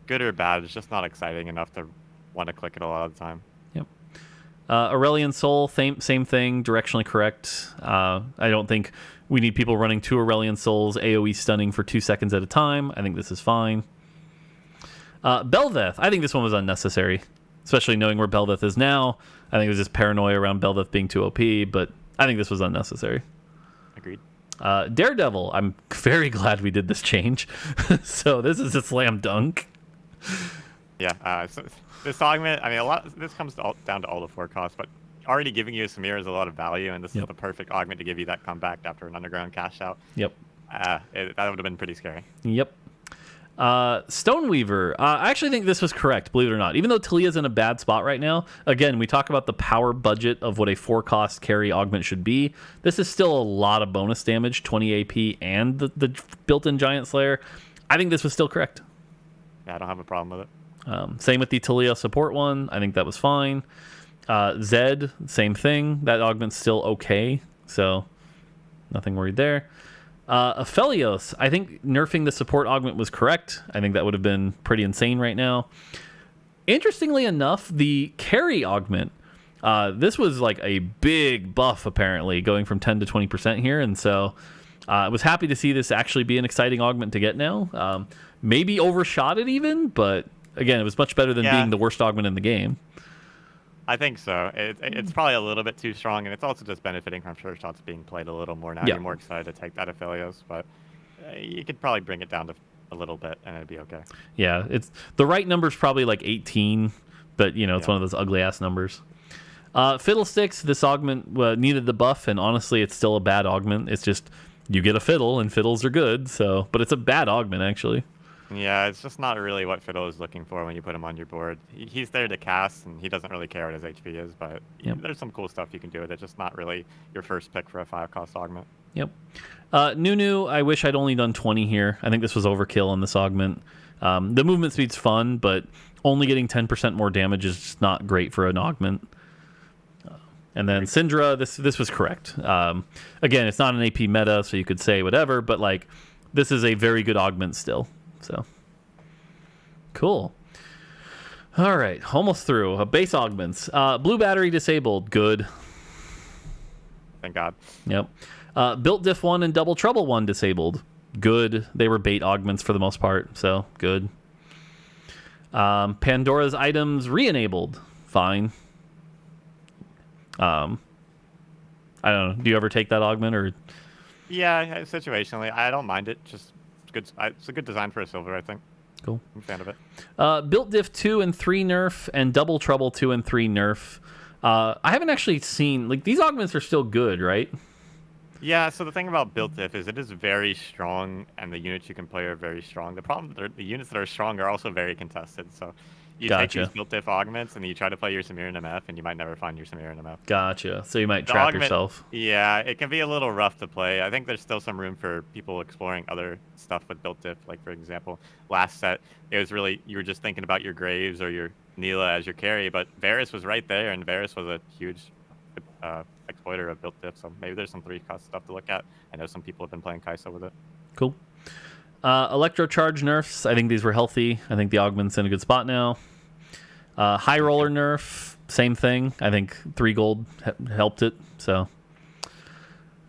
Good or bad, it's just not exciting enough to want to click it a lot of the time. Aurelion Soul, same thing, directionally correct. I don't think we need people running 2 Aurelion Souls AoE stunning for 2 seconds at a time. I think this is fine. Belveth, I think this one was unnecessary, especially knowing where Belveth is now. I think it was just paranoia around Belveth being too OP, but I think this was unnecessary. Agreed. Daredevil, I'm very glad we did this change. So this is a slam dunk. Yeah, so this augment, I mean, this comes down to all the 4 costs, but already giving you a Samir is a lot of value, and this is the perfect augment to give you that comeback after an underground cash out. That would have been pretty scary. Stoneweaver, I actually think this was correct, believe it or not. Even though Talia's in a bad spot right now, again, we talk about the power budget of what a 4-cost carry augment should be. This is still a lot of bonus damage, 20 AP, and the built-in Giant Slayer. I think this was still correct. Yeah, I don't have a problem with it. Same with the Talia support one. I think that was fine. Zed, same thing. That augment's still okay, so nothing worried there. Aphelios, I think nerfing the support augment was correct. I think that would have been pretty insane right now. Interestingly enough, the carry augment, this was like a big buff apparently, going from 10 to 20% here, and so I was happy to see this actually be an exciting augment to get now. Maybe overshot it even, but again, it was much better than being the worst augment in the game. I think so. It's probably a little bit too strong, and it's also just benefiting from sure shots being played a little more now. You're more excited to take that Aphelios, but you could probably bring it down to a little bit, and it'd be okay. Yeah, it's the right number's probably like 18, but it's one of those ugly ass numbers. Fiddlesticks, this augment needed the buff, and honestly, it's still a bad augment. It's just you get a fiddle, and fiddles are good. So, but it's a bad augment actually. Yeah, it's just not really what Fiddle is looking for when you put him on your board. He's there to cast, and he doesn't really care what his HP is, but there's some cool stuff you can do with it. Just not really your first pick for a 5-cost augment. Yep. Nunu, I wish I'd only done 20 here. I think this was overkill on this augment. The movement speed's fun, but only getting 10% more damage is just not great for an augment. And then Syndra, this was correct. Again, it's not an AP meta, so you could say whatever, but like this is a very good augment still. So cool. All right, almost through. Base augments. Blue battery disabled. Good. Thank God. Yep. Built diff 1 and double trouble 1 disabled. Good. They were bait augments for the most part, so good. Pandora's items re-enabled. Fine. I don't know. Do you ever take that augment or? Yeah, situationally, I don't mind it. Just good. It's a good design for a silver, I think. Cool. I'm a fan of it. Built diff 2 and 3 nerf and double trouble 2 and 3 nerf. I haven't actually seen like these augments are still good, right? Yeah. So the thing about built diff is it is very strong, and the units you can play are very strong. The problem, the units that are strong are also very contested. So you take these built diff augments and you try to play your Samir and MF, and you might never find your Samir and MF. Gotcha. So you might trap yourself. Yeah, it can be a little rough to play. I think there's still some room for people exploring other stuff with built diff. Like for example, last set it was really you were just thinking about your Graves or your Neela as your carry, but Varus was right there, and Varus was a huge exploiter of built diff. So maybe there's some 3-cost stuff to look at. I know some people have been playing Kaiser with it. Cool. Electrocharge nerfs. I think these were healthy. I think the augment's in a good spot now. High roller nerf, same thing. I think 3 gold helped it. So,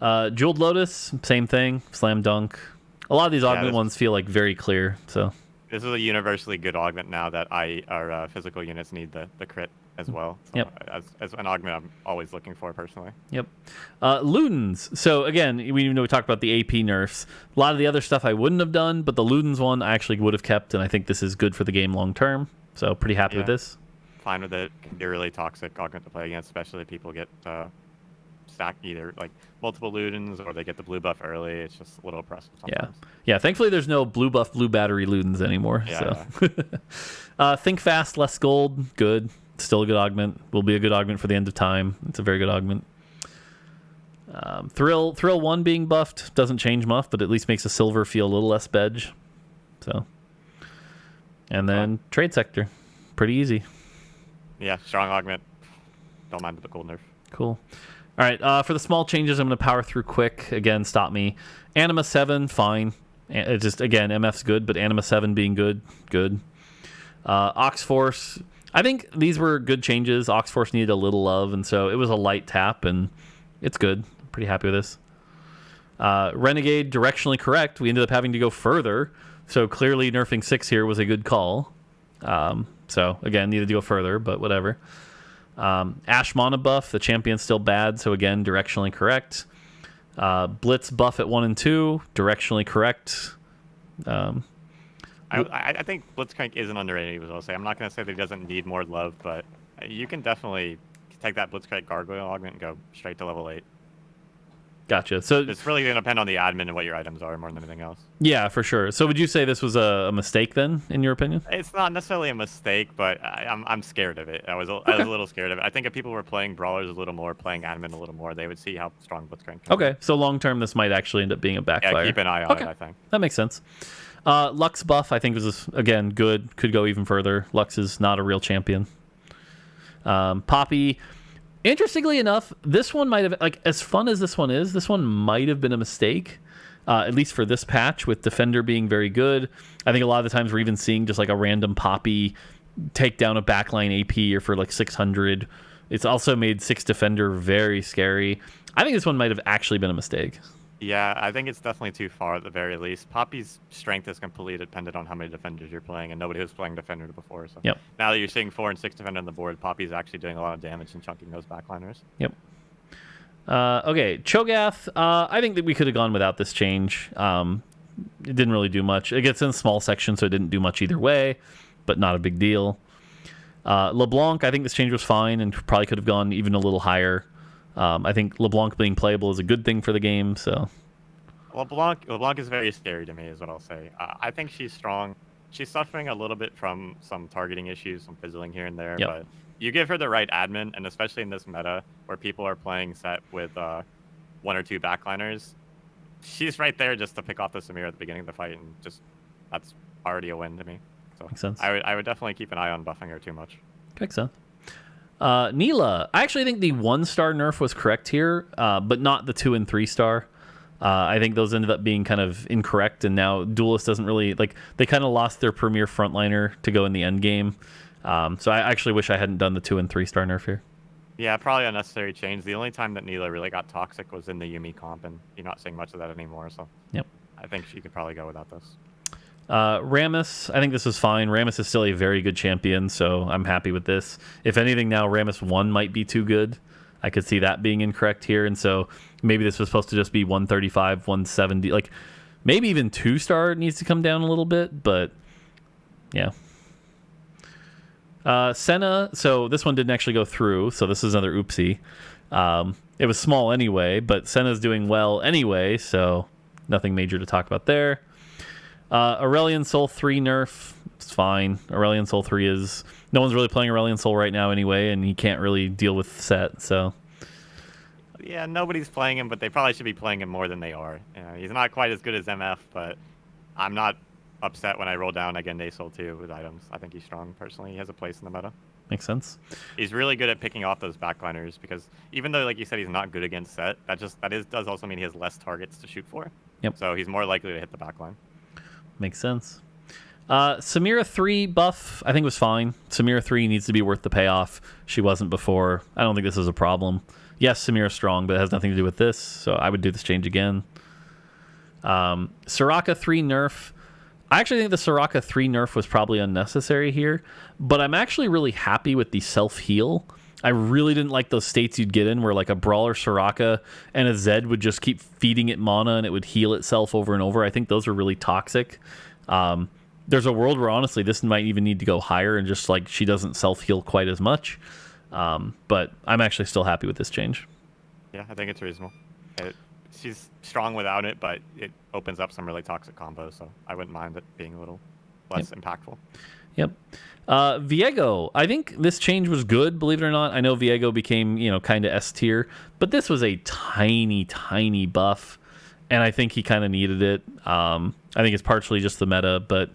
Jeweled Lotus, same thing. Slam dunk. A lot of these augment ones feel like very clear. So this is a universally good augment now that our physical units need the crit as well. So yep. As an augment, I'm always looking for personally. Yep. Ludens. So again, we talked about the AP nerfs. A lot of the other stuff I wouldn't have done, but the Ludens one I actually would have kept, and I think this is good for the game long term. So pretty happy with this. Fine with it. Can be a really toxic augment to play against, especially if people get stacked either like multiple Ludens or they get the blue buff early. It's just a little oppressive sometimes. Yeah. Thankfully, there's no blue buff, blue battery Ludens anymore. Yeah. So. Think fast, less gold. Good. Still a good augment. Will be a good augment for the end of time. It's a very good augment. Thrill 1 being buffed doesn't change much, but at least makes a silver feel a little less bedge. So. And then trade sector. Pretty easy. Yeah, strong augment. Don't mind the gold nerf. Cool. All right, for the small changes, I'm going to power through quick. Again, stop me. Anima 7, fine. It's just, again, MF's good, but Anima 7 being good. Ox Force, I think these were good changes. Ox Force needed a little love, and so it was a light tap, and it's good. I'm pretty happy with this. Renegade, directionally correct. We ended up having to go further, so clearly nerfing 6 here was a good call. So, again, needed to go further, but whatever. Ash Mana buff, the champion's still bad, so again, directionally correct. Blitz buff at 1 and 2, directionally correct. I think Blitzcrank isn't underrated, as I'll say. I'm not going to say that he doesn't need more love, but you can definitely take that Blitzcrank Gargoyle augment and go straight to level 8. Gotcha. So it's really going to depend on the admin and what your items are more than anything else. Yeah, for sure. So would you say this was a mistake then, in your opinion? It's not necessarily a mistake, but I'm scared of it. I was a little scared of it. I think if people were playing Brawlers a little more, playing admin a little more, they would see how strong Blitzcrank can be. So long term, this might actually end up being a backfire. Yeah, keep an eye on it, I think. That makes sense. Lux buff, I think, was, again, good. Could go even further. Lux is not a real champion. Poppy... Interestingly enough, this one might have, like, as fun as this one might have been a mistake. at least for this patch, with Defender being very good. I think a lot of the times we're even seeing just like a random Poppy take down a backline AP or for like 600. It's also made 6 Defender very scary. I think this one might have actually been a mistake. Yeah, I think it's definitely too far at the very least. Poppy's strength is completely dependent on how many defenders you're playing, and nobody was playing Defender before. So yep. Now that you're seeing 4 and 6 Defender on the board, Poppy's actually doing a lot of damage and chunking those backliners. Yep. Okay, Cho'Gath. I think that we could have gone without this change. It didn't really do much. It gets in a small section, so it didn't do much either way, but not a big deal. LeBlanc, I think this change was fine and probably could have gone even a little higher. I think LeBlanc being playable is a good thing for the game. So LeBlanc is very scary to me, is what I'll say. I think she's strong. She's suffering a little bit from some targeting issues, some fizzling here and there. Yep. But you give her the right admin, and especially in this meta where people are playing Sett with 1 or 2 backliners, she's right there just to pick off the Samira at the beginning of the fight, and just that's already a win to me. So makes sense. I would definitely keep an eye on buffing her too much. Makes sense. Neela, I actually think the 1-star nerf was correct here, but not the 2 and 3-star. I think those ended up being kind of incorrect, and now Duelist doesn't really like. They kind of lost their premier frontliner to go in the end game. So I actually wish I hadn't done the 2 and 3-star nerf here. Yeah, probably unnecessary change. The only time that Neela really got toxic was in the Yuumi comp, and you're not seeing much of that anymore. So yep, I think she could probably go without this. Rammus, I think this is fine. Rammus is still a very good champion, so I'm happy with this. If anything, now Rammus 1 might be too good. I could see that being incorrect here, and so maybe this was supposed to just be 135, 170. Like, maybe even 2-star needs to come down a little bit, but yeah. Senna, so this one didn't actually go through, so this is another oopsie. It was small anyway, but Senna's doing well anyway, so nothing major to talk about there. Aurelion Soul 3 nerf, it's fine. Aurelion Soul 3 is... No one's really playing Aurelion Soul right now anyway, and he can't really deal with Sett, so... Yeah, nobody's playing him, but they probably should be playing him more than they are. He's not quite as good as MF, but I'm not upset when I roll down again Soul 2 with items. I think he's strong, personally. He has a place in the meta. Makes sense. He's really good at picking off those backliners, because even though, like you said, he's not good against Sett, does also mean he has less targets to shoot for. Yep. So he's more likely to hit the backline. Makes sense. Samira 3 buff, I think was fine. Samira 3 needs to be worth the payoff. She wasn't before. I don't think this is a problem. Yes, Samira's strong, but it has nothing to do with this, so I would do this change again. Soraka 3 nerf. I actually think the Soraka 3 nerf was probably unnecessary here, but I'm actually really happy with the self-heal. I really didn't like those states you'd get in where like a Brawler Soraka and a Zed would just keep feeding it mana and it would heal itself over and over. I think those are really toxic. There's a world where honestly this might even need to go higher and just like she doesn't self-heal quite as much. But I'm actually still happy with this change. Yeah, I think it's reasonable. She's strong without it, but it opens up some really toxic combos, so I wouldn't mind it being a little less impactful. Yep. Viego, I think this change was good, believe it or not. I know Viego became, kind of S tier, but this was a tiny, tiny buff, and I think he kind of needed it. I think it's partially just the meta, but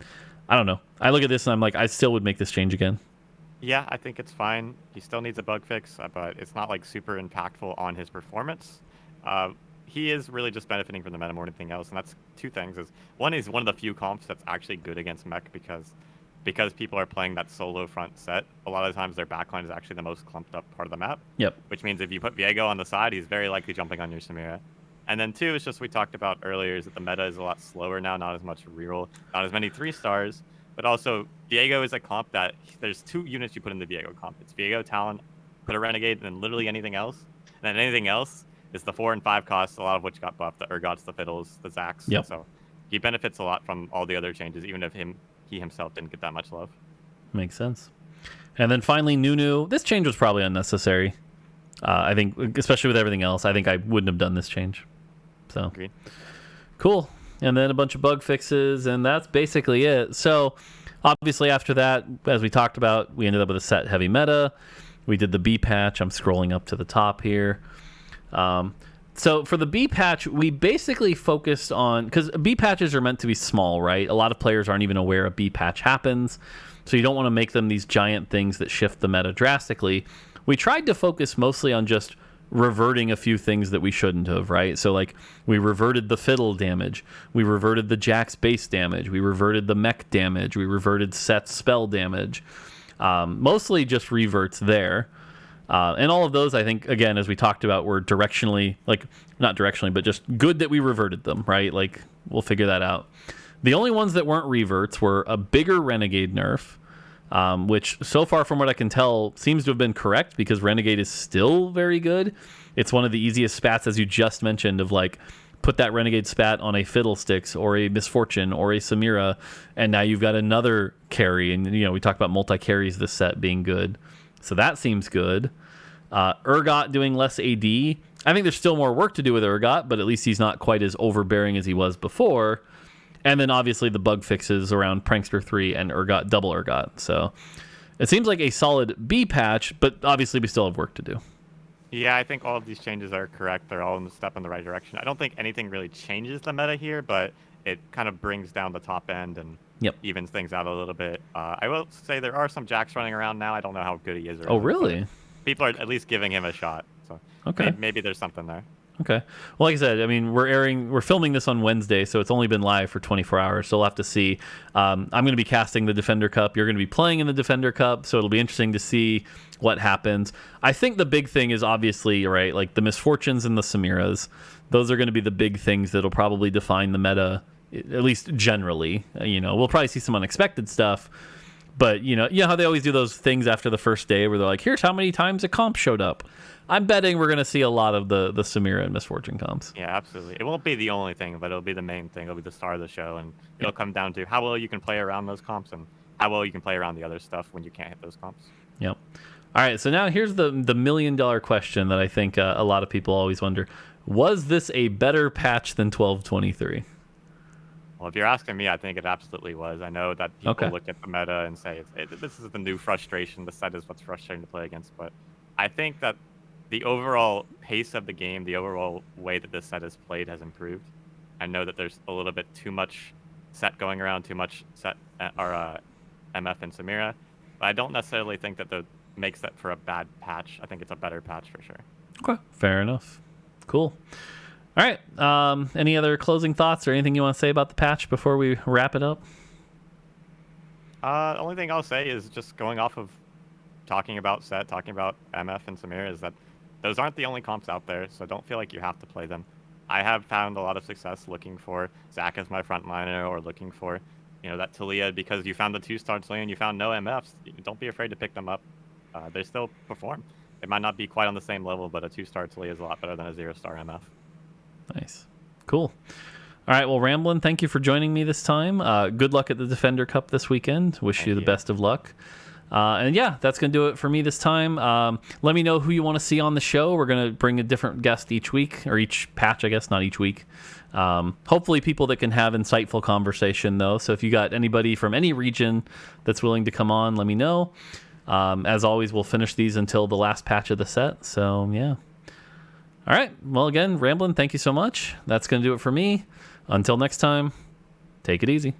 I don't know. I look at this and I'm like, I still would make this change again. Yeah, I think it's fine. He still needs a bug fix, but it's not like super impactful on his performance. He is really just benefiting from the meta more than anything else, and that's 2 things. One is one of the few comps that's actually good against mech because people are playing that solo front Sett. A lot of times their backline is actually the most clumped up part of the map. Yep. Which means if you put Viego on the side, he's very likely jumping on your Samira. And then 2 is just we talked about earlier is that the meta is a lot slower now, not as much reroll, not as many 3-stars, but also Viego is a comp that there's 2 units you put in the Viego comp. It's Viego, Talon, put a Renegade, and then literally anything else. And then anything else is the 4 and 5 costs, a lot of which got buffed, the Ergots, the Fiddles, the Zacs. Yep. So he benefits a lot from all the other changes, even if he himself didn't get that much love. Makes sense. And then finally, Nunu. This change was probably unnecessary. I think, especially with everything else, I think I wouldn't have done this change. So, agreed. Cool. And then a bunch of bug fixes, and that's basically it. So, obviously, after that, as we talked about, we ended up with a Sett heavy meta. We did the B patch. I'm scrolling up to the top here. So for the B patch, we basically focused on, because B patches are meant to be small, right? A lot of players aren't even aware a B patch happens, so you don't want to make them these giant things that shift the meta drastically. We tried to focus mostly on just reverting a few things that we shouldn't have, right? So like we reverted the fiddle damage, we reverted the Jack's base damage, we reverted the mech damage, we reverted Sett's spell damage. Mostly just reverts there. And all of those, I think, again, as we talked about, were directionally, like, not directionally, but just good that we reverted them, right? Like, we'll figure that out. The only ones that weren't reverts were a bigger Renegade nerf, which so far from what I can tell seems to have been correct because Renegade is still very good. It's one of the easiest spats, as you just mentioned, of like put that Renegade spat on a Fiddlesticks or a Misfortune or a Samira, and now you've got another carry. And, you know, we talked about multi-carries this set being good. So that seems good. Ergot doing less AD. I think there's still more work to do with Ergot, but at least he's not quite as overbearing as he was before. And then obviously the bug fixes around Prankster 3 and Ergot, double Ergot. So it seems like a solid B patch, but obviously we still have work to do. Yeah, I think all of these changes are correct. They're all in the step in the right direction. I don't think anything really changes the meta here, but it kind of brings down the top end and evens things out a little bit. I will say there are some Jacks running around now. I don't know how good he is. Oh, really? People are at least giving him a shot. So maybe there's something there. Okay. Well, like I said, I mean, we're filming this on Wednesday, so it's only been live for 24 hours, so we'll have to see. I'm going to be casting the Defender Cup. You're going to be playing in the Defender Cup, so it'll be interesting to see what happens. I think the big thing is obviously, right, like the Misfortunes and the Samiras. Those are going to be the big things that'll probably define the meta, at least generally. You know, we'll probably see some unexpected stuff, but you know how they always do those things after the first day where they're like, here's how many times a comp showed up. I'm betting we're going to see a lot of the Samira and Misfortune comps. Yeah, absolutely. It won't be the only thing, but it'll be the main thing. It'll be the star of the show, and it'll come down to how well you can play around those comps and how well you can play around the other stuff when you can't hit those comps. Yep. All right, so now here's the $1 million question that I think a lot of people always wonder. Was this a better patch than 12.23? Well, if you're asking me, I think it absolutely was. I know that people look at the meta and say, this is the new frustration. The set is what's frustrating to play against. But I think that the overall pace of the game, the overall way that this set is played has improved. I know that there's a little bit too much Sett going around, too much Sett or MF and Samira. But I don't necessarily think that makes that for a bad patch. I think it's a better patch for sure. Okay, fair enough. Cool. All right. Any other closing thoughts or anything you want to say about the patch before we wrap it up? The only thing I'll say is just going off of talking about Sett, talking about MF and Samira, is that those aren't the only comps out there, so don't feel like you have to play them. I have found a lot of success looking for Zac as my frontliner or looking for, that Talia because you found the 2-star Talia and you found no MFs. Don't be afraid to pick them up. They still perform. It might not be quite on the same level, but a 2-star Talia is a lot better than a 0-star MF. Nice. Cool. All right, well, Ramblinnn, thank you for joining me this time. Good luck at the Defender Cup this weekend. Wish you the best of luck. And yeah, that's going to do it for me this time. Let me know who you want to see on the show. We're going to bring a different guest each week, or each patch, I guess, not each week. Hopefully people that can have insightful conversation, though. So if you got anybody from any region that's willing to come on, let me know. As always, we'll finish these until the last patch of the set. So, yeah. All right. Well, again, Ramblinnn, thank you so much. That's going to do it for me. Until next time, take it easy.